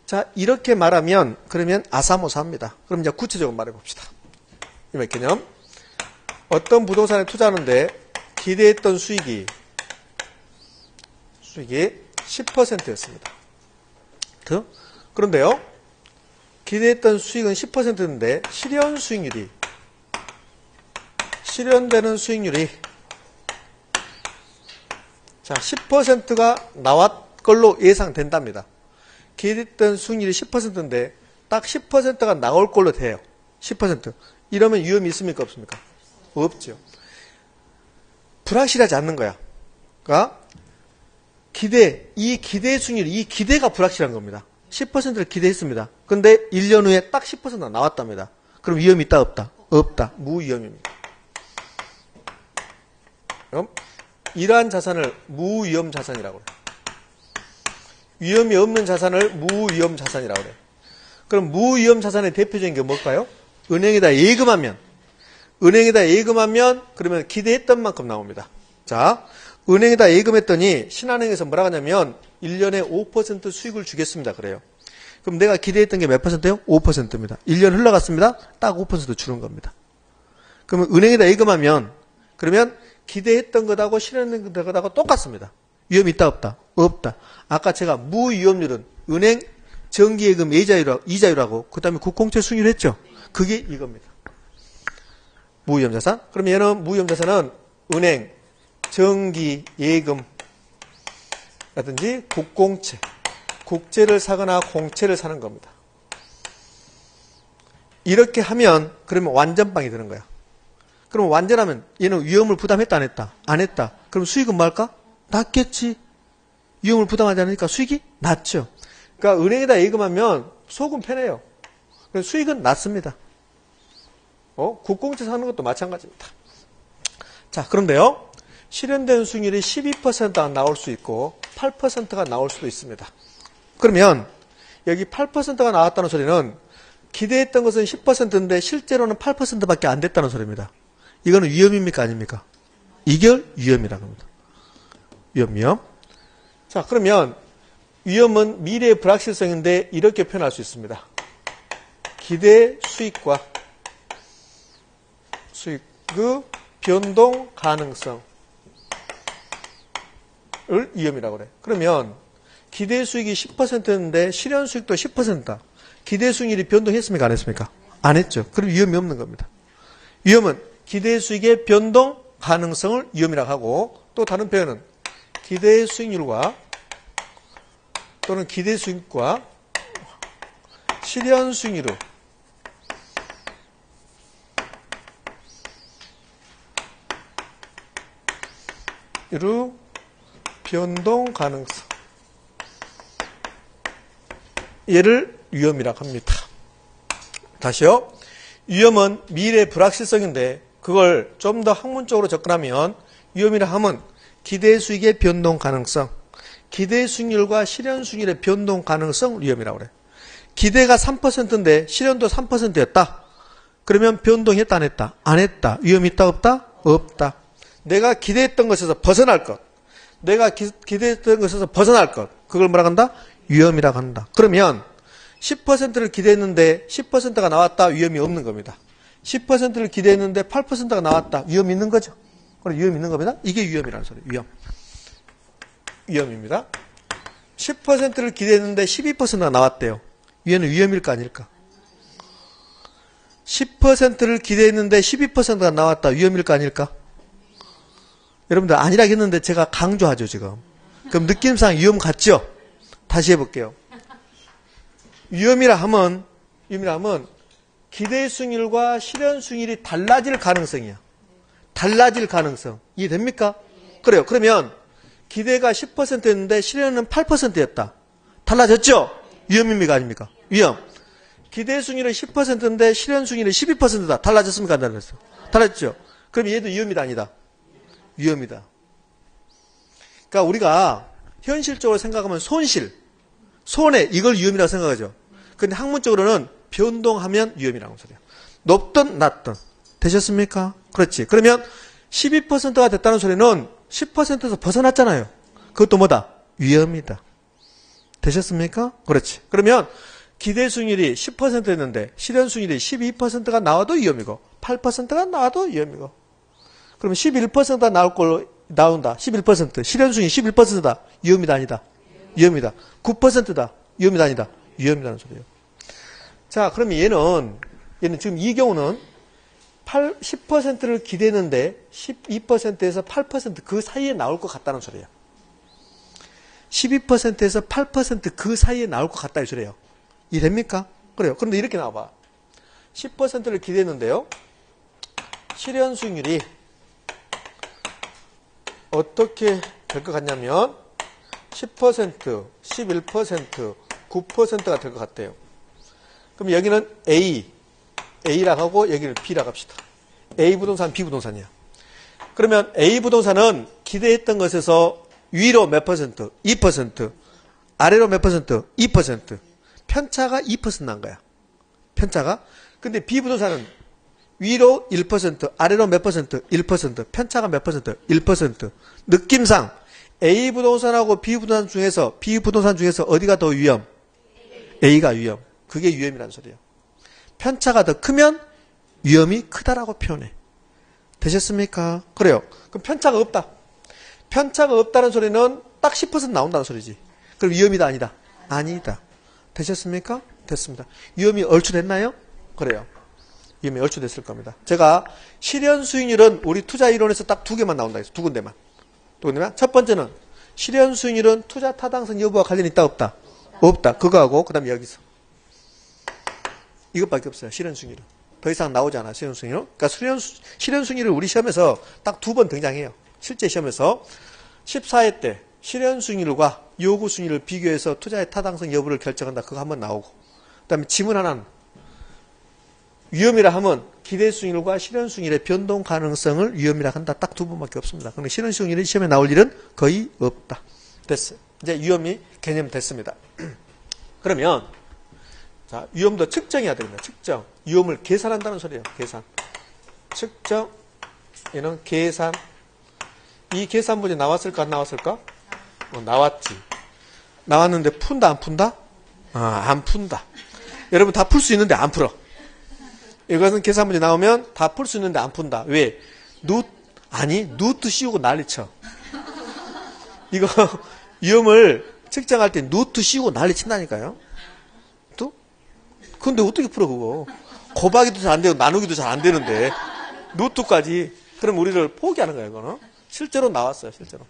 Speaker 1: 자, 이렇게 말하면 그러면 아사모사합니다. 그럼 이제 구체적으로 말해봅시다. 이몇 개념? 어떤 부동산에 투자하는데 기대했던 수익이 10%였습니다. 그런데요, 기대했던 수익은 10%인데 실현되는 수익률이 자, 10%가 나왔 걸로 예상된답니다. 기대했던 수익률이 10%인데 딱 10%가 나올 걸로 돼요. 10%. 이러면 위험이 있습니까, 없습니까? 없죠. 불확실하지 않는 거야. 그러니까 이 기대 수익률, 이 기대가 불확실한 겁니다. 10%를 기대했습니다. 근데 1년 후에 딱 10%가 나왔답니다. 그럼 위험이 있다, 없다? 없다. 무위험입니다. 그럼 이러한 자산을 무위험 자산이라고 그래요. 위험이 없는 자산을 무위험 자산이라고 그래요. 그럼 무위험 자산의 대표적인 게 뭘까요? 은행에다 예금하면 그러면 기대했던 만큼 나옵니다. 자, 은행에다 예금했더니 신한은행에서 뭐라 하냐면 1년에 5% 수익을 주겠습니다. 그래요. 그럼 내가 기대했던 게 몇 %예요? 5%입니다. 1년 흘러갔습니다. 딱 5% 주는 겁니다. 그러면 은행에다 예금하면 그러면 기대했던 것하고 실현했던 것하고 똑같습니다. 위험이 있다, 없다? 없다. 아까 제가 무위험률은 은행 정기예금 이자율하고 그 다음에 국공채 수익률 했죠? 그게 이겁니다. 무위험 자산. 그럼 얘는 무위험 자산은 은행, 정기예금 라든지 국공채, 국채를 사거나 공채를 사는 겁니다. 이렇게 하면 그러면 완전빵이 되는 거야. 그럼 완전하면 얘는 위험을 부담했다, 안 했다? 안 했다. 그럼 수익은 뭐 할까? 낮겠지. 위험을 부담하지 않으니까 수익이 낮죠. 그러니까 은행에다 예금하면 속은 편해요. 수익은 낮습니다. 국공채 사는 것도 마찬가지입니다. 자, 그런데요. 실현된 수익률이 12%가 나올 수 있고 8%가 나올 수도 있습니다. 그러면 여기 8%가 나왔다는 소리는 기대했던 것은 10%인데 실제로는 8%밖에 안 됐다는 소리입니다. 이거는 위험입니까, 아닙니까? 이게 위험이라는 겁니다. 위험. 자, 그러면 위험은 미래의 불확실성인데 이렇게 표현할 수 있습니다. 기대 수익과 수익의 변동 가능성을 위험이라고 그래. 그러면 기대 수익이 10%인데 실현 수익도 10%다. 기대 수익률이 변동했습니까, 안 했습니까? 안 했죠. 그럼 위험이 없는 겁니다. 위험은 기대 수익의 변동 가능성을 위험이라고 하고, 또 다른 표현은 기대 수익률과 또는 기대 수익과 실현 수익률의 변동 가능성, 얘를 위험이라고 합니다. 다시요. 위험은 미래 불확실성인데 그걸 좀 더 학문적으로 접근하면 위험이라 하면 기대 수익의 변동 가능성, 기대 수익률과 실현 수익률의 변동 가능성 위험이라고 그래. 기대가 3%인데 실현도 3%였다. 그러면 변동했다, 안 했다? 안 했다. 위험이 있다, 없다? 없다. 내가 기대했던 것에서 벗어날 것, 내가 기대했던 것에서 벗어날 것, 그걸 뭐라고 한다? 위험이라고 한다. 그러면 10%를 기대했는데 10%가 나왔다. 위험이 없는 겁니다. 10%를 기대했는데 8%가 나왔다. 위험이 있는 거죠. 그럼 위험이 있는 겁니다. 이게 위험이라는 소리예요. 위험입니다. 10%를 기대했는데 12%가 나왔대요. 얘는 위험일까, 아닐까? 10%를 기대했는데 12%가 나왔다. 위험일까, 아닐까? 여러분들 아니라고 했는데 제가 강조하죠, 지금. 그럼 느낌상 위험 같죠? 다시 해볼게요. 위험이라 하면 기대 수익률과 실현 수익률이 달라질 가능성이야. 달라질 가능성. 이해됩니까? 그래요. 그러면 기대가 10%였는데 실현은 8%였다. 달라졌죠? 위험입니까, 아닙니까? 위험. 기대 수익률은 10%인데 실현 수익률이 12%다. 달라졌습니까, 안 달라졌어? 달라졌죠? 그럼 얘도 위험이다, 아니다? 위험이다. 그러니까 우리가 현실적으로 생각하면 손해, 이걸 위험이라고 생각하죠. 근데 학문적으로는 변동하면 위험이라는 소리야. 높든 낮든. 되셨습니까? 그렇지. 그러면 12%가 됐다는 소리는 10%에서 벗어났잖아요. 그것도 뭐다? 위험이다. 되셨습니까? 그렇지. 그러면 기대 수익률이 10%였는데 실현 수익률이 12%가 나와도 위험이고 8%가 나와도 위험이고, 그러면 11%가 나올 걸로 나온다. 11%. 실현 수익이 11%다. 위험이다, 아니다? 위험이다. 9%다. 위험이다, 아니다? 위험이라는 소리예요. 자, 그러면 얘는 지금 이 경우는 10%를 기대했는데 12%에서 8% 그 사이에 나올 것 같다는 소리예요. 12%에서 8% 그 사이에 나올 것 같다 이 소리예요. 이해됩니까? 그래요. 그런데 이렇게 나와봐. 10%를 기대했는데요. 실현 수익률이 어떻게 될 것 같냐면 10%, 11%, 9%가 될 것 같대요. 그럼 여기는 A라고 하고 여기는 B라고 합시다. A 부동산, B 부동산이야. 그러면 A 부동산은 기대했던 것에서 위로 몇 퍼센트? 2%. 아래로 몇 퍼센트? 2%. 편차가 2% 난 거야. 편차가. 근데 B 부동산은 위로 1%, 아래로 몇 퍼센트? 1%. 편차가 몇 퍼센트? 1%. 느낌상 A 부동산하고 B 부동산 중에서 어디가 더 위험? A가 위험. 그게 위험이라는 소리예요. 편차가 더 크면 위험이 크다라고 표현해. 되셨습니까? 그래요. 그럼 편차가 없다. 편차가 없다는 소리는 딱 10% 나온다는 소리지. 그럼 위험이다 아니다? 아니다. 되셨습니까? 됐습니다. 위험이 얼추됐나요? 그래요. 위험이 얼추됐을 겁니다. 제가 실현 수익률은 우리 투자 이론에서 딱 두 개만 나온다 해서 두 군데만. 첫 번째는 실현 수익률은 투자 타당성 여부와 관련이 있다 없다? 없다. 그거하고 그 다음에 여기서 이것밖에 없어요. 실현 수익률은. 더 이상 나오지 않아. 실현 수익률은. 그러니까 실현 수익률을 우리 시험에서 딱 두 번 등장해요. 실제 시험에서 14회 때 실현 수익률과 요구 수익률을 비교해서 투자의 타당성 여부를 결정한다. 그거 한번 나오고. 그 다음에 지문 하나는 위험이라 하면 기대 수익률과 실현 수익률의 변동 가능성을 위험이라 한다. 딱 두 번밖에 없습니다. 그런데 실현 수익률이 시험에 나올 일은 거의 없다. 됐어요. 이제 위험이 개념 됐습니다. 그러면 자, 위험도 측정해야 됩니다. 측정. 위험을 계산한다는 소리예요. 계산. 측정. 얘는 계산. 이 계산 문제 나왔을까 안 나왔을까? 나왔지. 나왔는데 푼다 안 푼다? 안 푼다. 여러분 다 풀 수 있는데 안 풀어. 이것은 계산 문제 나오면 다 풀 수 있는데 안 푼다. 왜? 누트 씌우고 난리쳐. 이거 위험을 측정할 때 누트 씌우고 난리친다니까요. 또? 근데 어떻게 풀어 그거? 곱하기도 잘 안 되고 나누기도 잘 안 되는데 누트까지. 그럼 우리를 포기하는 거예요. 이거는. 실제로 나왔어요. 실제로.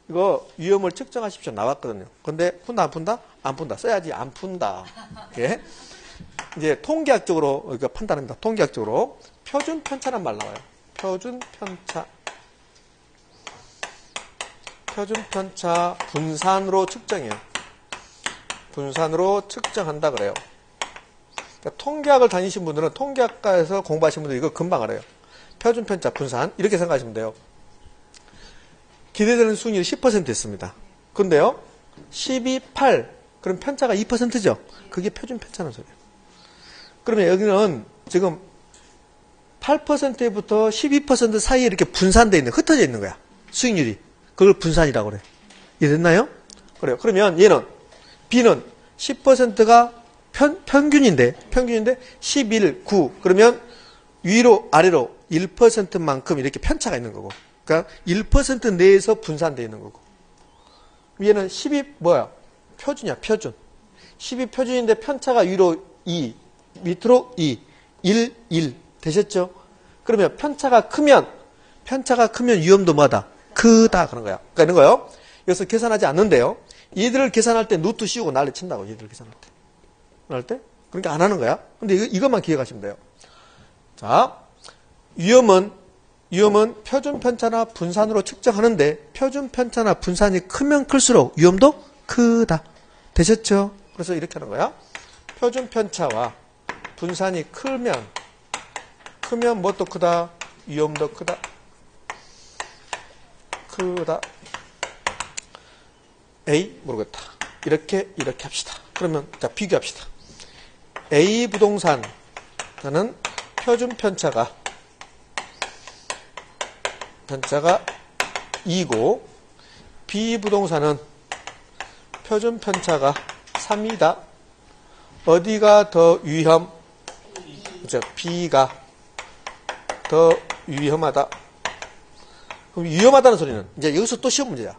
Speaker 1: 이거 위험을 측정하십시오. 나왔거든요. 근데 푼다 안 푼다? 안 푼다. 써야지 안 푼다. 예? 이제 통계학적으로 그러니까 판단합니다. 통계학적으로 표준 편차란 말 나와요. 표준 편차. 표준 편차 분산으로 측정해요. 분산으로 측정한다 그래요. 그러니까 통계학을 다니신 분들은 통계학과에서 공부하신 분들 이거 금방 알아요. 표준 편차 분산 이렇게 생각하시면 돼요. 기대되는 수익률이 10% 있습니다. 근데요 12, 8 그럼 편차가 2%죠. 그게 표준 편차는 소리예요. 그러면 여기는 지금 8%부터 12% 사이에 이렇게 분산되어 있는, 흩어져 있는 거야. 수익률이. 그걸 분산이라고 그래. 이해됐나요? 그래요. 그러면 얘는, B는 10%가 평균인데 11, 9. 그러면 위로, 아래로 1%만큼 이렇게 편차가 있는 거고. 그러니까 1% 내에서 분산되어 있는 거고. 얘는 12, 표준이야, 표준. 12 표준인데 편차가 위로 2. 밑으로 2, 1 되셨죠? 그러면 편차가 크면 위험도 뭐다? 크다 그런 거야. 그러니까 이런 거요. 여기서 계산하지 않는데요. 얘들을 계산할 때 누트 씌우고 난리 친다고. 얘들을 계산할 때. 할 때? 그러니까 안 하는 거야. 근데 이것만 기억하시면 돼요. 자, 위험은 표준 편차나 분산으로 측정하는데 표준 편차나 분산이 크면 클수록 위험도 크다. 되셨죠? 그래서 이렇게 하는 거야. 표준 편차와 분산이 크면 뭣도 크다? 위험도 크다. A 모르겠다. 이렇게 합시다. 그러면 자 비교합시다. A 부동산은 표준 편차가 2고 B 부동산은 표준 편차가 3이다. 어디가 더 위험? 그죠? B가 더 위험하다. 그럼 위험하다는 소리는 이제 여기서 또 시험 문제야.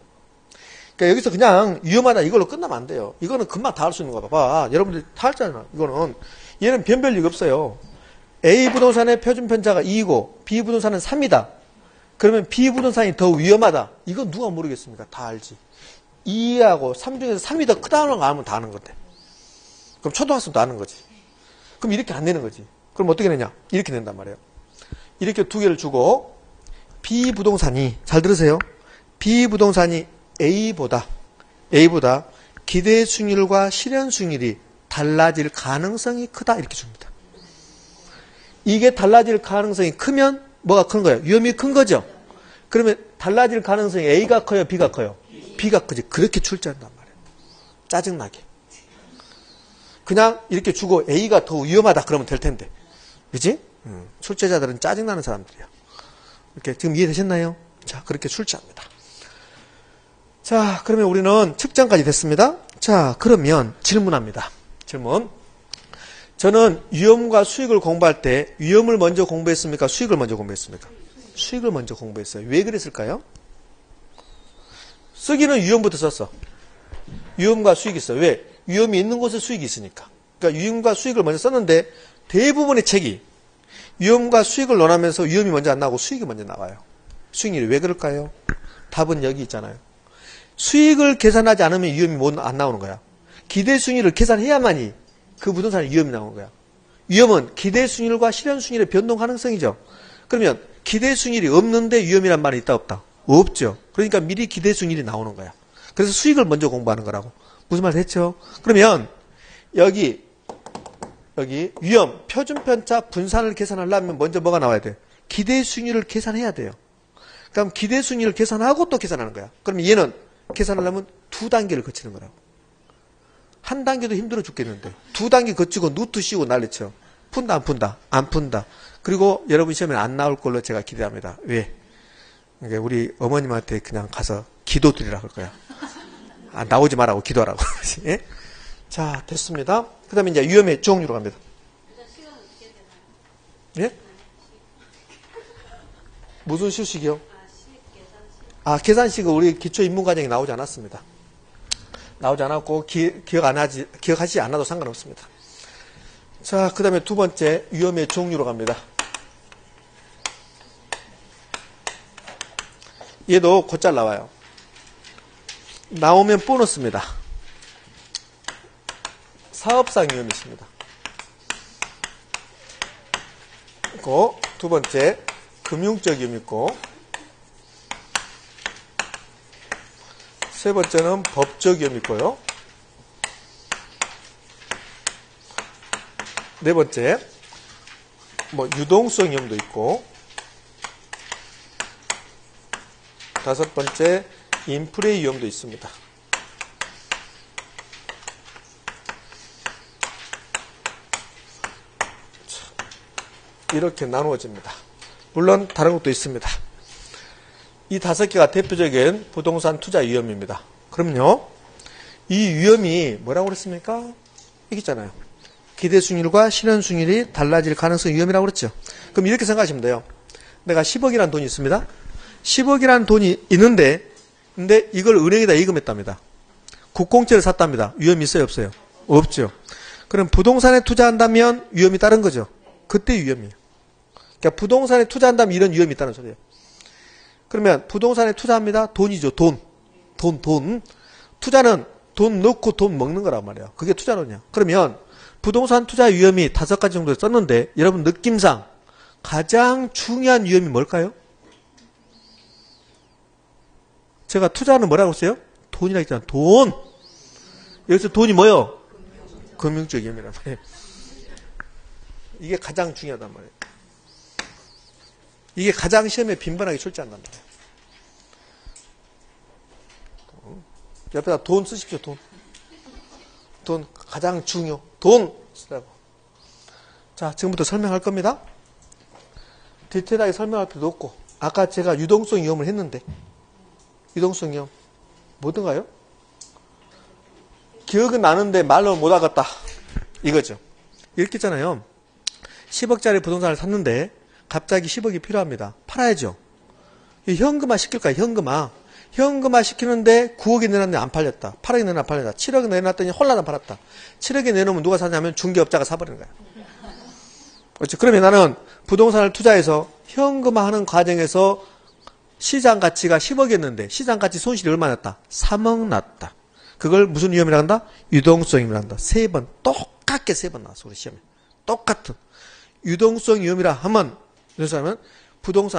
Speaker 1: 그러니까 여기서 그냥 위험하다 이걸로 끝나면 안 돼요. 이거는 금방 다 할 수 있는 거 봐봐. 여러분들 다 알잖아. 얘는 변별 리가 없어요. A 부동산의 표준 편차가 2이고 B 부동산은 3이다. 그러면 B 부동산이 더 위험하다. 이건 누가 모르겠습니까? 다 알지. 2하고 3 중에서 3이 더 크다는 거 알면 다 아는 건데. 그럼 초등학생도 아는 거지. 그럼 이렇게 안 되는 거지. 그럼 어떻게 되냐? 이렇게 된단 말이에요. 이렇게 두 개를 주고 B부동산이, 잘 들으세요. B부동산이 A보다 기대 수익률과 실현 수익률이 달라질 가능성이 크다 이렇게 줍니다. 이게 달라질 가능성이 크면 뭐가 큰 거예요? 위험이 큰 거죠. 그러면 달라질 가능성이 A가 커요? B가 커요? B가 크지. 그렇게 출제한단 말이에요. 짜증나게. 그냥 이렇게 주고 A가 더 위험하다 그러면 될 텐데. 그지? 출제자들은 짜증나는 사람들이야. 이렇게 지금 이해되셨나요? 자, 그렇게 출제합니다. 자, 그러면 우리는 측정까지 됐습니다. 자, 그러면 질문합니다. 질문. 저는 위험과 수익을 공부할 때 위험을 먼저 공부했습니까? 수익을 먼저 공부했습니까? 수익을 먼저 공부했어요. 왜 그랬을까요? 쓰기는 위험부터 썼어. 위험과 수익이 있어요. 왜? 위험이 있는 곳에 수익이 있으니까. 그러니까 위험과 수익을 먼저 썼는데 대부분의 책이 위험과 수익을 논하면서 위험이 먼저 안 나오고 수익이 먼저 나와요. 수익률이 왜 그럴까요? 답은 여기 있잖아요. 수익을 계산하지 않으면 위험이 안 나오는 거야. 기대 수익률을 계산해야만이 그 부동산에 위험이 나오는 거야. 위험은 기대 수익률과 실현 수익률의 변동 가능성이죠. 그러면 기대 수익률이 없는데 위험이란 말이 있다 없다? 없죠. 그러니까 미리 기대 수익률이 나오는 거야. 그래서 수익을 먼저 공부하는 거라고. 무슨 말 됐죠? 그러면 여기 위험, 표준편차 분산을 계산하려면 먼저 뭐가 나와야 돼? 기대 수익률을 계산해야 돼요. 그럼 기대 수익률을 계산하고 또 계산하는 거야. 그러면 얘는 계산하려면 두 단계를 거치는 거라고. 한 단계도 힘들어 죽겠는데 두 단계 거치고 누트 씌우고 난리쳐. 푼다 안 푼다? 안 푼다. 그리고 여러분 시험에 안 나올 걸로 제가 기대합니다. 왜? 그러니까 우리 어머님한테 그냥 가서 기도 드리라고 할 거야. 아, 나오지 말라고 기도하라고. 예? 자, 됐습니다. 그 다음에 이제 위험의 종류로 갑니다. 예? 무슨 실식이요? 아, 계산식은 우리 기초 입문과정에 나오지 않았습니다. 나오지 않았고, 기억하지 않아도 상관없습니다. 자, 그 다음에 두 번째, 위험의 종류로 갑니다. 얘도 곧잘 나와요. 나오면 보너스입니다. 사업상 위험이 있습니다. 있고, 두 번째, 금융적 위험이 있고, 세 번째는 법적 위험이 있고요. 네 번째, 유동성 위험도 있고, 다섯 번째, 인플레 위험도 있습니다. 이렇게 나누어집니다. 물론 다른 것도 있습니다. 이 다섯 개가 대표적인 부동산 투자 위험입니다. 그럼요, 이 위험이 뭐라고 그랬습니까? 이게 있잖아요. 기대 수익률과 실현 수익률이 달라질 가능성이 위험이라고 그랬죠. 그럼 이렇게 생각하시면 돼요. 내가 10억이라는 돈이 있습니다. 10억이라는 돈이 있는데, 근데 이걸 은행에다 예금했답니다. 국공채를 샀답니다. 위험이 있어요, 없어요? 없죠. 그럼 부동산에 투자한다면 위험이 다른 거죠. 그때 위험이에요. 그러니까 부동산에 투자한다면 이런 위험이 있다는 소리예요. 그러면 부동산에 투자합니다. 돈이죠. 돈. 투자는 돈 넣고 돈 먹는 거란 말이에요. 그게 투자론이야. 그러면 부동산 투자 위험이 5가지 정도 썼는데 여러분 느낌상 가장 중요한 위험이 뭘까요? 제가 투자는 뭐라고 했어요? 돈이라고 했잖아요. 돈. 여기서 돈이 뭐예요? 금융적 위험이란 말이에요. 이게 가장 중요하단 말이에요. 이게 가장 시험에 빈번하게 출제한단 말이에요. 옆에다 돈 쓰십시오. 돈 가장 중요. 돈 쓰라고. 자, 지금부터 설명할 겁니다. 디테일하게 설명할 필요도 없고, 아까 제가 유동성 위험을 했는데, 유동성 위험 뭐든가요? 기억은 나는데 말로 못하겠다 이거죠. 이렇게 있잖아요. 10억짜리 부동산을 샀는데 갑자기 10억이 필요합니다. 팔아야죠. 현금화 시킬까요? 현금화 시키는데 9억이 내놨는데 안 팔렸다. 8억이 내놨는데 안 팔렸다. 7억이 내놨더니 홀라나 팔았다. 7억이 내놓으면 누가 사냐면 중개업자가 사버리는 거야. 그렇죠. 그러면 나는 부동산을 투자해서 현금화하는 과정에서 시장 가치가 10억이었는데 시장 가치 손실이 얼마 났다? 3억 났다. 그걸 무슨 위험이라고 한다? 유동성 위험이라고 한다. 3번, 똑같게 3번 나왔어, 우리 시험에. 똑같은. 유동성 위험이라 하면 그래서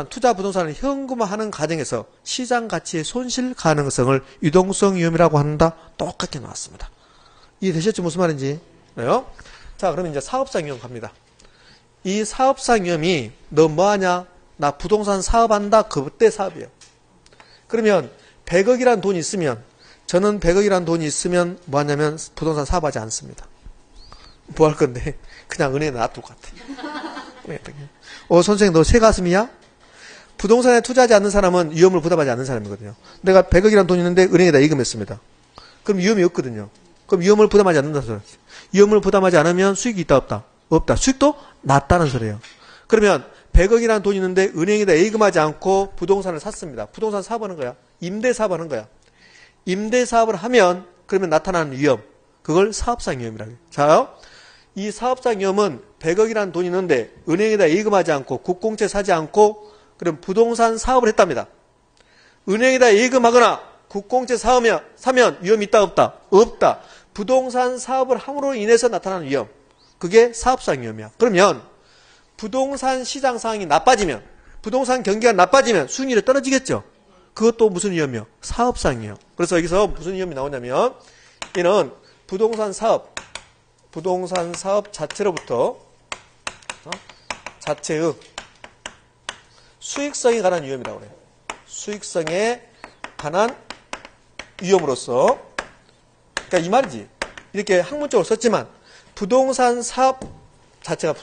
Speaker 1: 투자 부동산을 현금화하는 과정에서 시장 가치의 손실 가능성을 유동성 위험이라고 한다. 똑같게 나왔습니다. 이해되셨죠? 무슨 말인지? 그래요? 자, 그러면 이제 사업상 위험 갑니다. 이 사업상 위험이 너 뭐하냐? 나 부동산 사업한다. 그때 사업이에요. 그러면 100억이라는 돈이 있으면 저는 100억이라는 돈이 있으면 뭐하냐면 부동산 사업하지 않습니다. 뭐 할 건데? 그냥 은행에 놔둘 것 같아. 선생님 너 새가슴이야? 부동산에 투자하지 않는 사람은 위험을 부담하지 않는 사람이거든요. 내가 100억이라는 돈이 있는데 은행에다 예금했습니다. 그럼 위험이 없거든요. 그럼 위험을 부담하지 않는다는 소리예요. 위험을 부담하지 않으면 수익이 있다 없다? 없다. 수익도 낮다는 소리예요. 그러면 100억이라는 돈이 있는데 은행에다 예금하지 않고 부동산을 샀습니다. 부동산 사업하는 거야. 임대 사업하는 거야. 임대 사업을 하면 그러면 나타나는 위험. 그걸 사업상 위험이라고 해요. 자, 이 사업상 위험은 100억이라는 돈이 있는데 은행에다 예금하지 않고 국공채 사지 않고 그럼 부동산 사업을 했답니다. 은행에다 예금하거나 국공채 사면 위험이 있다 없다? 없다. 부동산 사업을 함으로 인해서 나타나는 위험. 그게 사업상 위험이야. 그러면 부동산 시장 상황이 나빠지면 부동산 경기가 나빠지면 수익률이 떨어지겠죠. 그것도 무슨 위험이요? 사업상 위험. 그래서 여기서 무슨 위험이 나오냐면 이는 부동산 사업 자체로부터 자체의 수익성에 관한 위험이라고 그래요. 수익성에 관한 위험으로서 그러니까 이 말이지. 이렇게 학문적으로 썼지만 부동산 사업 자체가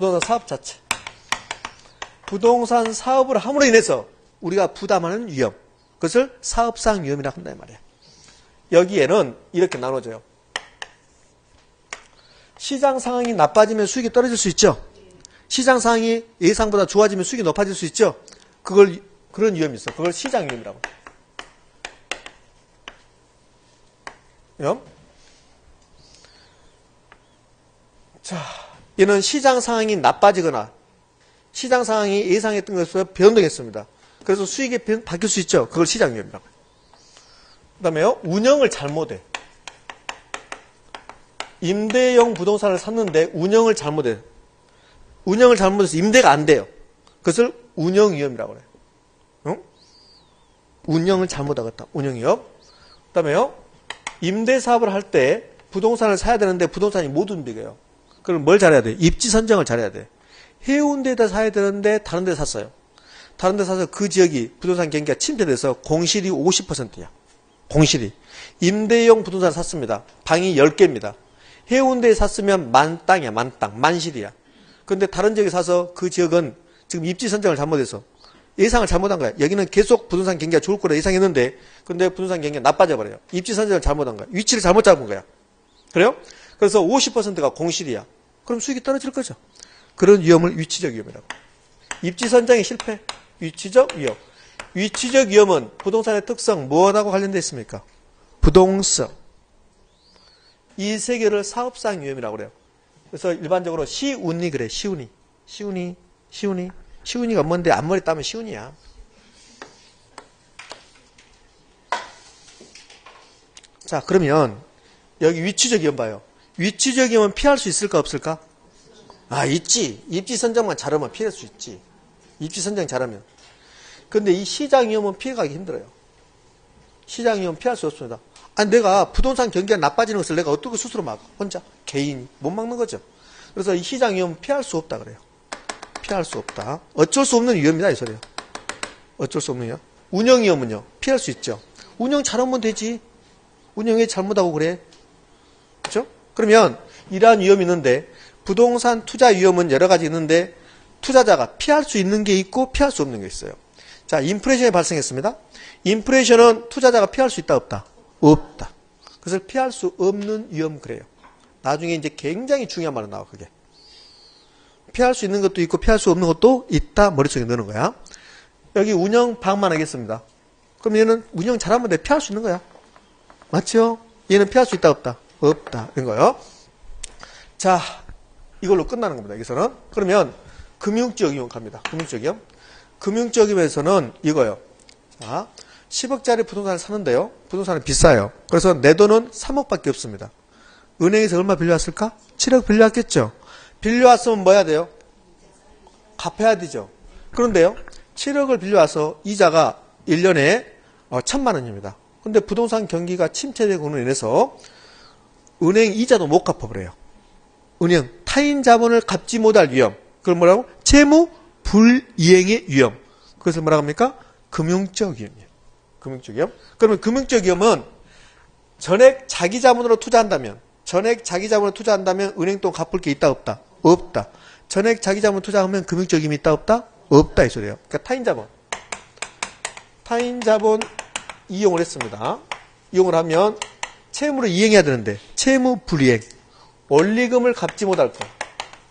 Speaker 1: 부동산 사업을 함으로 인해서 우리가 부담하는 위험. 그것을 사업상 위험이라고 한다 이 말이야. 여기에는 이렇게 나눠져요. 시장 상황이 나빠지면 수익이 떨어질 수 있죠. 시장 상황이 예상보다 좋아지면 수익이 높아질 수 있죠. 그런 위험이 있어. 그걸 시장 위험이라고. 위험? 자, 얘는 시장 상황이 나빠지거나 시장 상황이 예상했던 것에서 변동했습니다. 그래서 수익이 바뀔 수 있죠. 그걸 시장 위험이라고 해요. 그 다음에요. 운영을 잘못해. 임대용 부동산을 샀는데 운영을 잘못해. 운영을 잘못해서 임대가 안 돼요. 그것을 운영 위험이라고 그래요. 응? 운영을 잘못하겠다. 운영 위험. 그 다음에요. 임대 사업을 할 때 부동산을 사야 되는데 부동산이 못 움직여요. 그럼 뭘 잘해야 돼? 입지 선정을 잘해야 돼. 해운 데다 사야 되는데 다른 데 샀어요. 다른 데 사서 그 지역이 부동산 경기가 침체돼서 공실이 50%야. 공실이. 임대용 부동산을 샀습니다. 방이 10개입니다. 해운대에 샀으면 만땅이야. 만땅. 만실이야. 그런데 다른 지역에 사서 그 지역은 지금 입지 선정을 잘못해서 예상을 잘못한 거야. 여기는 계속 부동산 경기가 좋을 거라 예상했는데 근데 부동산 경기가 나빠져 버려요. 입지 선정을 잘못한 거야. 위치를 잘못 잡은 거야. 그래요? 그래서 50%가 공실이야. 그럼 수익이 떨어질 거죠. 그런 위험을 위치적 위험이라고. 입지 선정의 실패. 위치적 위험. 위치적 위험은 부동산의 특성 무엇하고 관련되어 있습니까? 부동성. 이 세 개를 사업상 위험이라고 그래요. 그래서 일반적으로 시운이 그래. 시운이. 시운이가 뭔데 앞머리 따면 시운이야. 자, 그러면 여기 위치적 위험 봐요. 위치적 위험은 피할 수 있을까 없을까? 있지. 입지 선정만 잘하면 피할 수 있지. 입지 선정 잘하면. 근데 이 시장 위험은 피해가기 힘들어요. 시장 위험은 피할 수 없습니다. 내가 부동산 경기가 나빠지는 것을 내가 어떻게 스스로 막아? 혼자 개인이 못 막는 거죠. 그래서 이 시장 위험은 피할 수 없다 그래요. 피할 수 없다. 어쩔 수 없는 위험이다 이 소리예요. 어쩔 수 없는 위험. 운영 위험은요. 피할 수 있죠. 운영 잘하면 되지. 운영 왜 잘못하고 그래? 그렇죠? 그러면 이러한 위험이 있는데 부동산 투자 위험은 여러 가지 있는데 투자자가 피할 수 있는 게 있고 피할 수 없는 게 있어요. 자, 인플레이션이 발생했습니다. 인플레이션은 투자자가 피할 수 있다 없다? 없다. 그래서 피할 수 없는 위험 그래요. 나중에 이제 굉장히 중요한 말이 나와 그게. 피할 수 있는 것도 있고 피할 수 없는 것도 있다 머릿속에 넣는 거야. 여기 운영 방만 하겠습니다. 그럼 얘는 운영 잘하면 돼. 피할 수 있는 거야. 맞죠? 얘는 피할 수 있다 없다? 없다. 이런 거요. 자, 이걸로 끝나는 겁니다. 여기서는. 그러면 금융적 위험 갑니다. 금융적 위험. 금융적 위험에서는 이거요. 자, 10억짜리 부동산을 사는데요. 부동산은 비싸요. 그래서 내 돈은 3억밖에 없습니다. 은행에서 얼마 빌려왔을까? 7억 빌려왔겠죠. 빌려왔으면 뭐 해야 돼요? 갚아야 되죠. 그런데요, 7억을 빌려와서 이자가 1년에 1,000만 원입니다. 근데 부동산 경기가 침체되고는 인해서 은행 이자도 못 갚아버려요. 은행 타인 자본을 갚지 못할 위험. 그걸 뭐라고? 채무 불이행의 위험. 그것을 뭐라고 합니까? 금융적 위험이에요. 금융적 위험. 그러면 금융적 위험은 전액 자기 자본으로 투자한다면 은행 돈 갚을 게 있다 없다? 없다. 전액 자기 자본 투자하면 금융적 위험이 있다 없다? 없다 이 소리예요. 그러니까 타인 자본 이용을 했습니다. 이용을 하면 채무를 이행해야 되는데 채무 불이행. 원리금을 갚지 못할 거.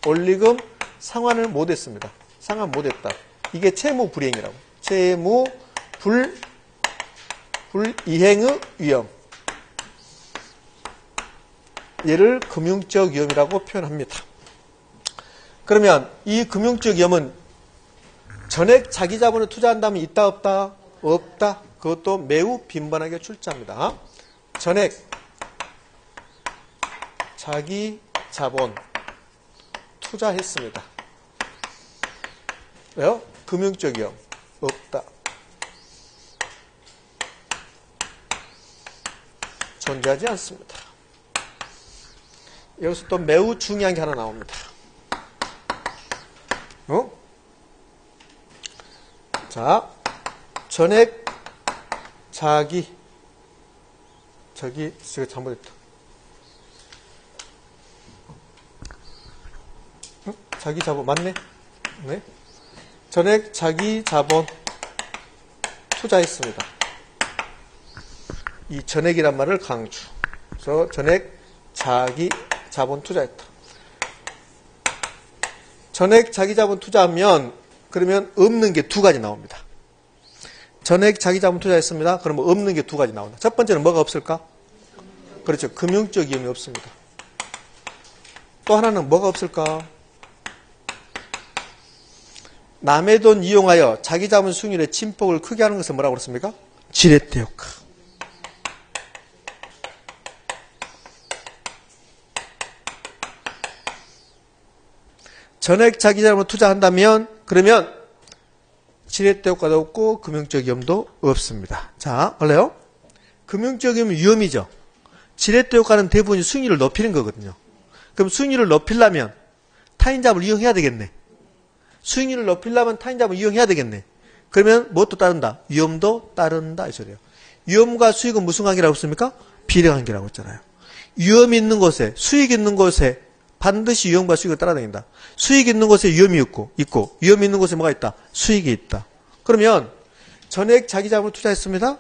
Speaker 1: 원리금 상환을 못했습니다. 상환 못했다. 이게 채무 불이행이라고. 채무 불이행의 위험. 얘를 금융적 위험이라고 표현합니다. 그러면 이 금융적 위험은 전액 자기 자본을 투자한다면 있다 없다? 없다. 그것도 매우 빈번하게 출제합니다. 전액 자기 자본 투자했습니다. 왜요? 금융적 위험 없다. 존재하지 않습니다. 여기서 또 매우 중요한 게 하나 나옵니다. 자, 전액 자기 제가 잘못했다. 자기 자본 맞네? 네. 전액 자기 자본 투자했습니다. 이 전액이란 말을 강조. 그래서 전액 자기 자본 투자했다. 전액 자기 자본 투자하면 그러면 없는 게 두 가지 나옵니다. 전액 자기 자본 투자했습니다. 그러면 없는 게 두 가지 나온다. 첫 번째는 뭐가 없을까? 그렇죠. 금융적 위험이 없습니다. 또 하나는 뭐가 없을까? 남의 돈 이용하여 자기 자본 수익률의 침폭을 크게 하는 것을 뭐라고 그랬습니까? 지렛대 효과. 전액 자기 자본을 투자한다면 그러면 지렛대 효과도 없고 금융적 위험도 없습니다. 자, 원래요? 금융적 위험은 위험이죠. 지렛대 효과는 대부분 수익률을 높이는 거거든요. 그럼 수익률을 높이려면 타인 자본을 이용해야 되겠네. 수익률을 높이려면 타인 자본을 이용해야 되겠네. 그러면 무엇도 따른다? 위험도 따른다 이 소리예요. 위험과 수익은 무슨 관계라고 했습니까? 비례관계라고 했잖아요. 위험이 있는 곳에 수익이 있는 곳에 반드시 위험과 수익을 따라다닌다. 수익이 있는 곳에 위험이 있고 위험이 있는 곳에 뭐가 있다? 수익이 있다. 그러면 전액 자기 자본을 투자했습니다.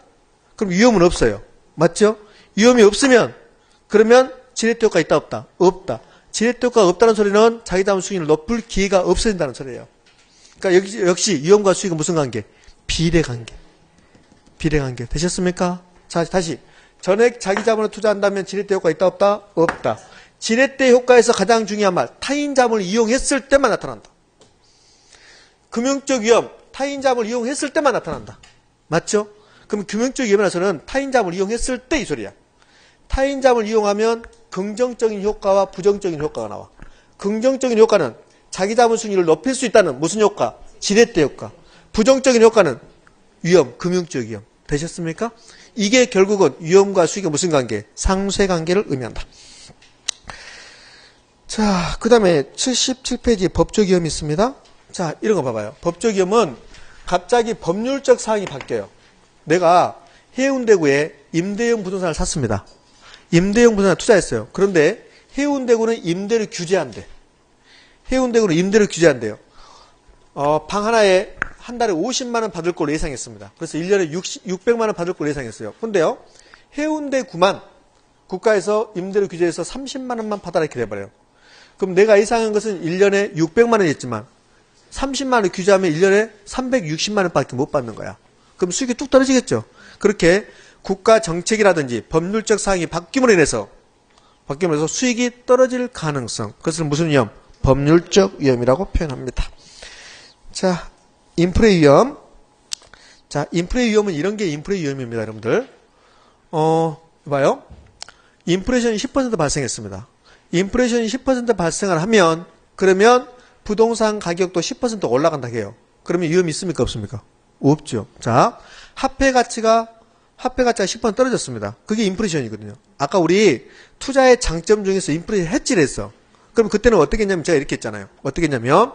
Speaker 1: 그럼 위험은 없어요. 맞죠? 위험이 없으면 그러면 지렛대 효과 있다 없다? 없다. 지렛대 효과가 없다는 소리는 자기 자본 수익을 높일 기회가 없어진다는 소리예요. 그러니까 역시 위험과 수익은 무슨 관계? 비례관계. 비례관계. 되셨습니까? 자, 다시. 전액 자기 자본을 투자한다면 지렛대 효과 있다 없다? 없다. 지렛대 효과에서 가장 중요한 말, 타인 자본을 이용했을 때만 나타난다. 금융적 위험, 타인 자본을 이용했을 때만 나타난다. 맞죠? 그럼 금융적 위험에서는 타인 자본을 이용했을 때 이 소리야. 타인 자본을 이용하면 긍정적인 효과와 부정적인 효과가 나와. 긍정적인 효과는 자기 자본 수익률을 높일 수 있다는 무슨 효과? 지렛대 효과. 부정적인 효과는 위험, 금융적 위험. 되셨습니까? 이게 결국은 위험과 수익의 무슨 관계? 상쇄관계를 의미한다. 자, 그 다음에 77페이지에 법적 위험이 있습니다. 자, 이런 거 봐봐요. 법적 위험은 갑자기 법률적 사항이 바뀌어요. 내가 해운대구에 임대용 부동산을 샀습니다. 임대용 부동산을 투자했어요. 그런데 해운대구는 임대를 규제한대. 해운대구는 임대를 규제한대요. 방 하나에 한 달에 50만 원 받을 걸로 예상했습니다. 그래서 1년에 600만 원 받을 걸로 예상했어요. 근데요, 해운대구만 국가에서 임대를 규제해서 30만 원만 받아라 이렇게 돼버려요. 그럼 내가 예상한 것은 1년에 600만 원이었지만 30만 원을 규제하면 1년에 360만 원밖에 못 받는 거야. 그럼 수익이 뚝 떨어지겠죠. 그렇게 국가 정책이라든지 법률적 사항이 바뀜으로 인해서 수익이 떨어질 가능성. 그것을 무슨 위험? 법률적 위험이라고 표현합니다. 자, 인플레 위험. 자, 인플레 위험은 이런 게 인플레 위험입니다, 여러분들. 봐요. 인플레이션이 10% 발생했습니다. 인플레이션이 10% 발생을 하면 그러면 부동산 가격도 10% 올라간다 해요. 그러면 위험이 있습니까? 없습니까? 없죠. 자, 화폐 가치가 10% 떨어졌습니다. 그게 인플레이션이거든요. 아까 우리 투자의 장점 중에서 인플레이션 해지를 했어. 그럼 그때는 어떻게 했냐면 제가 이렇게 했잖아요. 어떻게 했냐면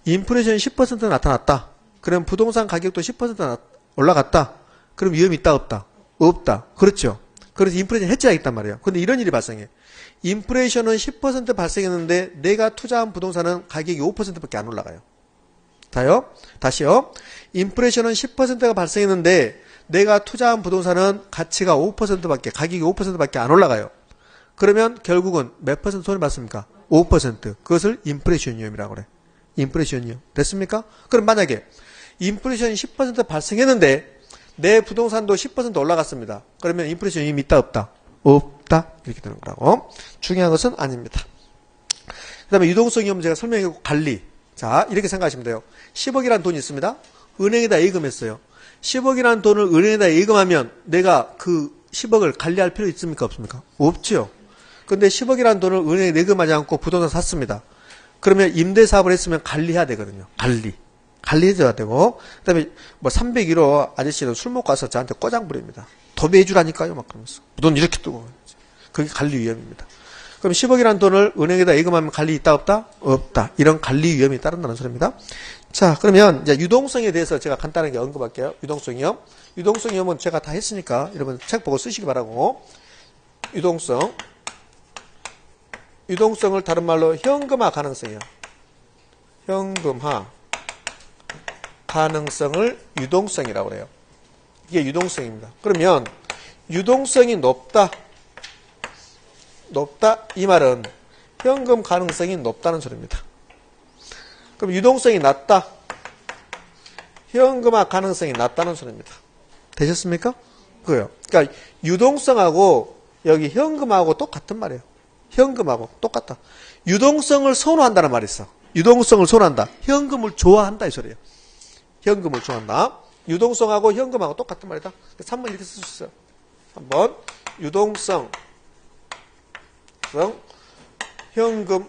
Speaker 1: 인플레이션 10% 나타났다. 그럼 부동산 가격도 10% 올라갔다. 그럼 위험이 있다 없다? 없다. 그렇죠. 그래서 인플레이션 해지하겠단 말이에요. 근데 이런 일이 발생해. 인플레이션은 10% 발생했는데 내가 투자한 부동산은 가격이 5%밖에 안 올라가요. 다시요. 인플레이션은 10%가 발생했는데 내가 투자한 부동산은 가치가 5%밖에, 가격이 5%밖에 안 올라가요. 그러면 결국은 몇 퍼센트 손해 봤습니까? 5%. 그것을 인플레이션 위험이라고 그래. 인플레이션 위험. 됐습니까? 그럼 만약에 인플레이션이 10% 발생했는데 내 부동산도 10% 올라갔습니다. 그러면 인플레이션 위험이 있다 없다? 없다. 이렇게 되는 거라고. 중요한 것은 아닙니다. 그 다음에 유동성 위험 제가 설명했고 관리. 자, 이렇게 생각하시면 돼요. 10억이라는 돈이 있습니다. 은행에다 예금했어요. 10억이라는 돈을 은행에다 예금하면 내가 그 10억을 관리할 필요 있습니까? 없습니까? 없죠. 근데 10억이라는 돈을 은행에 예금하지 않고 부동산 샀습니다. 그러면 임대사업을 했으면 관리해야 되거든요. 관리해줘야 되고. 그 다음에 뭐 301호 아저씨는 술 먹고 와서 저한테 꼬장 부립니다. 도배해주라니까요. 막 그러면서. 돈 이렇게 뜨고. 그게 관리 위험입니다. 그럼 10억이라는 돈을 은행에다 예금하면 관리 있다 없다? 없다. 이런 관리 위험이 따른다는 소리입니다. 자, 그러면 이제 유동성에 대해서 제가 간단하게 언급할게요. 유동성이요. 유동성 위험은 제가 다 했으니까 여러분 책 보고 쓰시기 바라고. 유동성을 다른 말로 현금화 가능성이요. 현금화 가능성을 유동성이라고 그래요. 이게 유동성입니다. 그러면 유동성이 높다 이 말은 현금 가능성이 높다는 소리입니다. 그럼 유동성이 낮다. 현금화 가능성이 낮다는 소리입니다. 되셨습니까? 그거요. 그러니까 유동성하고 여기 현금하고 똑같은 말이에요. 현금하고 똑같다. 유동성을 선호한다는 말이 있어. 유동성을 선호한다. 현금을 좋아한다 이 소리예요. 현금을 좋아한다. 유동성하고 현금하고 똑같은 말이다. 3번 이렇게 쓸 수 있어요. 한번 유동성 현금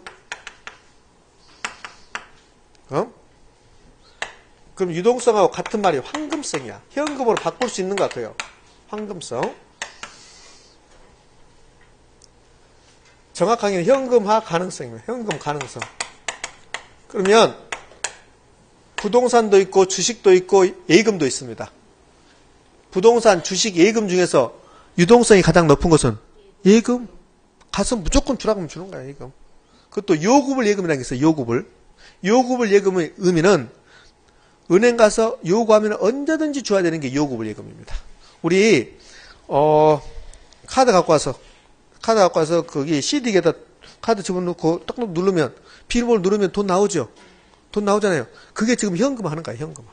Speaker 1: 그럼 유동성하고 같은 말이 황금성이야. 현금으로 바꿀 수 있는 것 같아요. 황금성. 정확하게는 현금화 가능성입니다. 현금 가능성. 그러면 부동산도 있고 주식도 있고 예금도 있습니다. 부동산, 주식, 예금 중에서 유동성이 가장 높은 것은 예금. 가서 무조건 주라고 하면 주는 거야, 예금. 그것도 요구불 예금이라는 게 있어요. 요구불 예금의 의미는 은행 가서 요구하면 언제든지 줘야 되는 게 요구불 예금입니다. 우리 카드 갖고 와서 거기 CD에다 카드 집어넣고 딱 누르면 비밀번호 누르면 돈 나오죠. 돈 나오잖아요. 그게 지금 현금 하는 거야. 현금.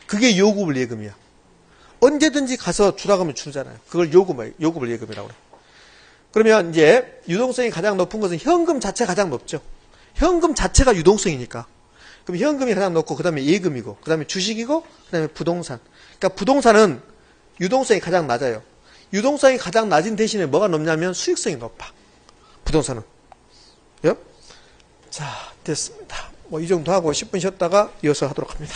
Speaker 1: 그게 요구불 예금이야. 언제든지 가서 주라고 하면 주잖아요. 그걸 요구불 예금이라고 그래. 그러면 이제 유동성이 가장 높은 것은 현금 자체가 가장 높죠. 현금 자체가 유동성이니까. 그럼 현금이 가장 높고 그 다음에 예금이고 그 다음에 주식이고 그 다음에 부동산. 그러니까 부동산은 유동성이 가장 낮아요. 유동성이 가장 낮은 대신에 뭐가 높냐면 수익성이 높아. 부동산은. 자, 됐습니다. 뭐 이 정도 하고 10분 쉬었다가 이어서 하도록 합니다.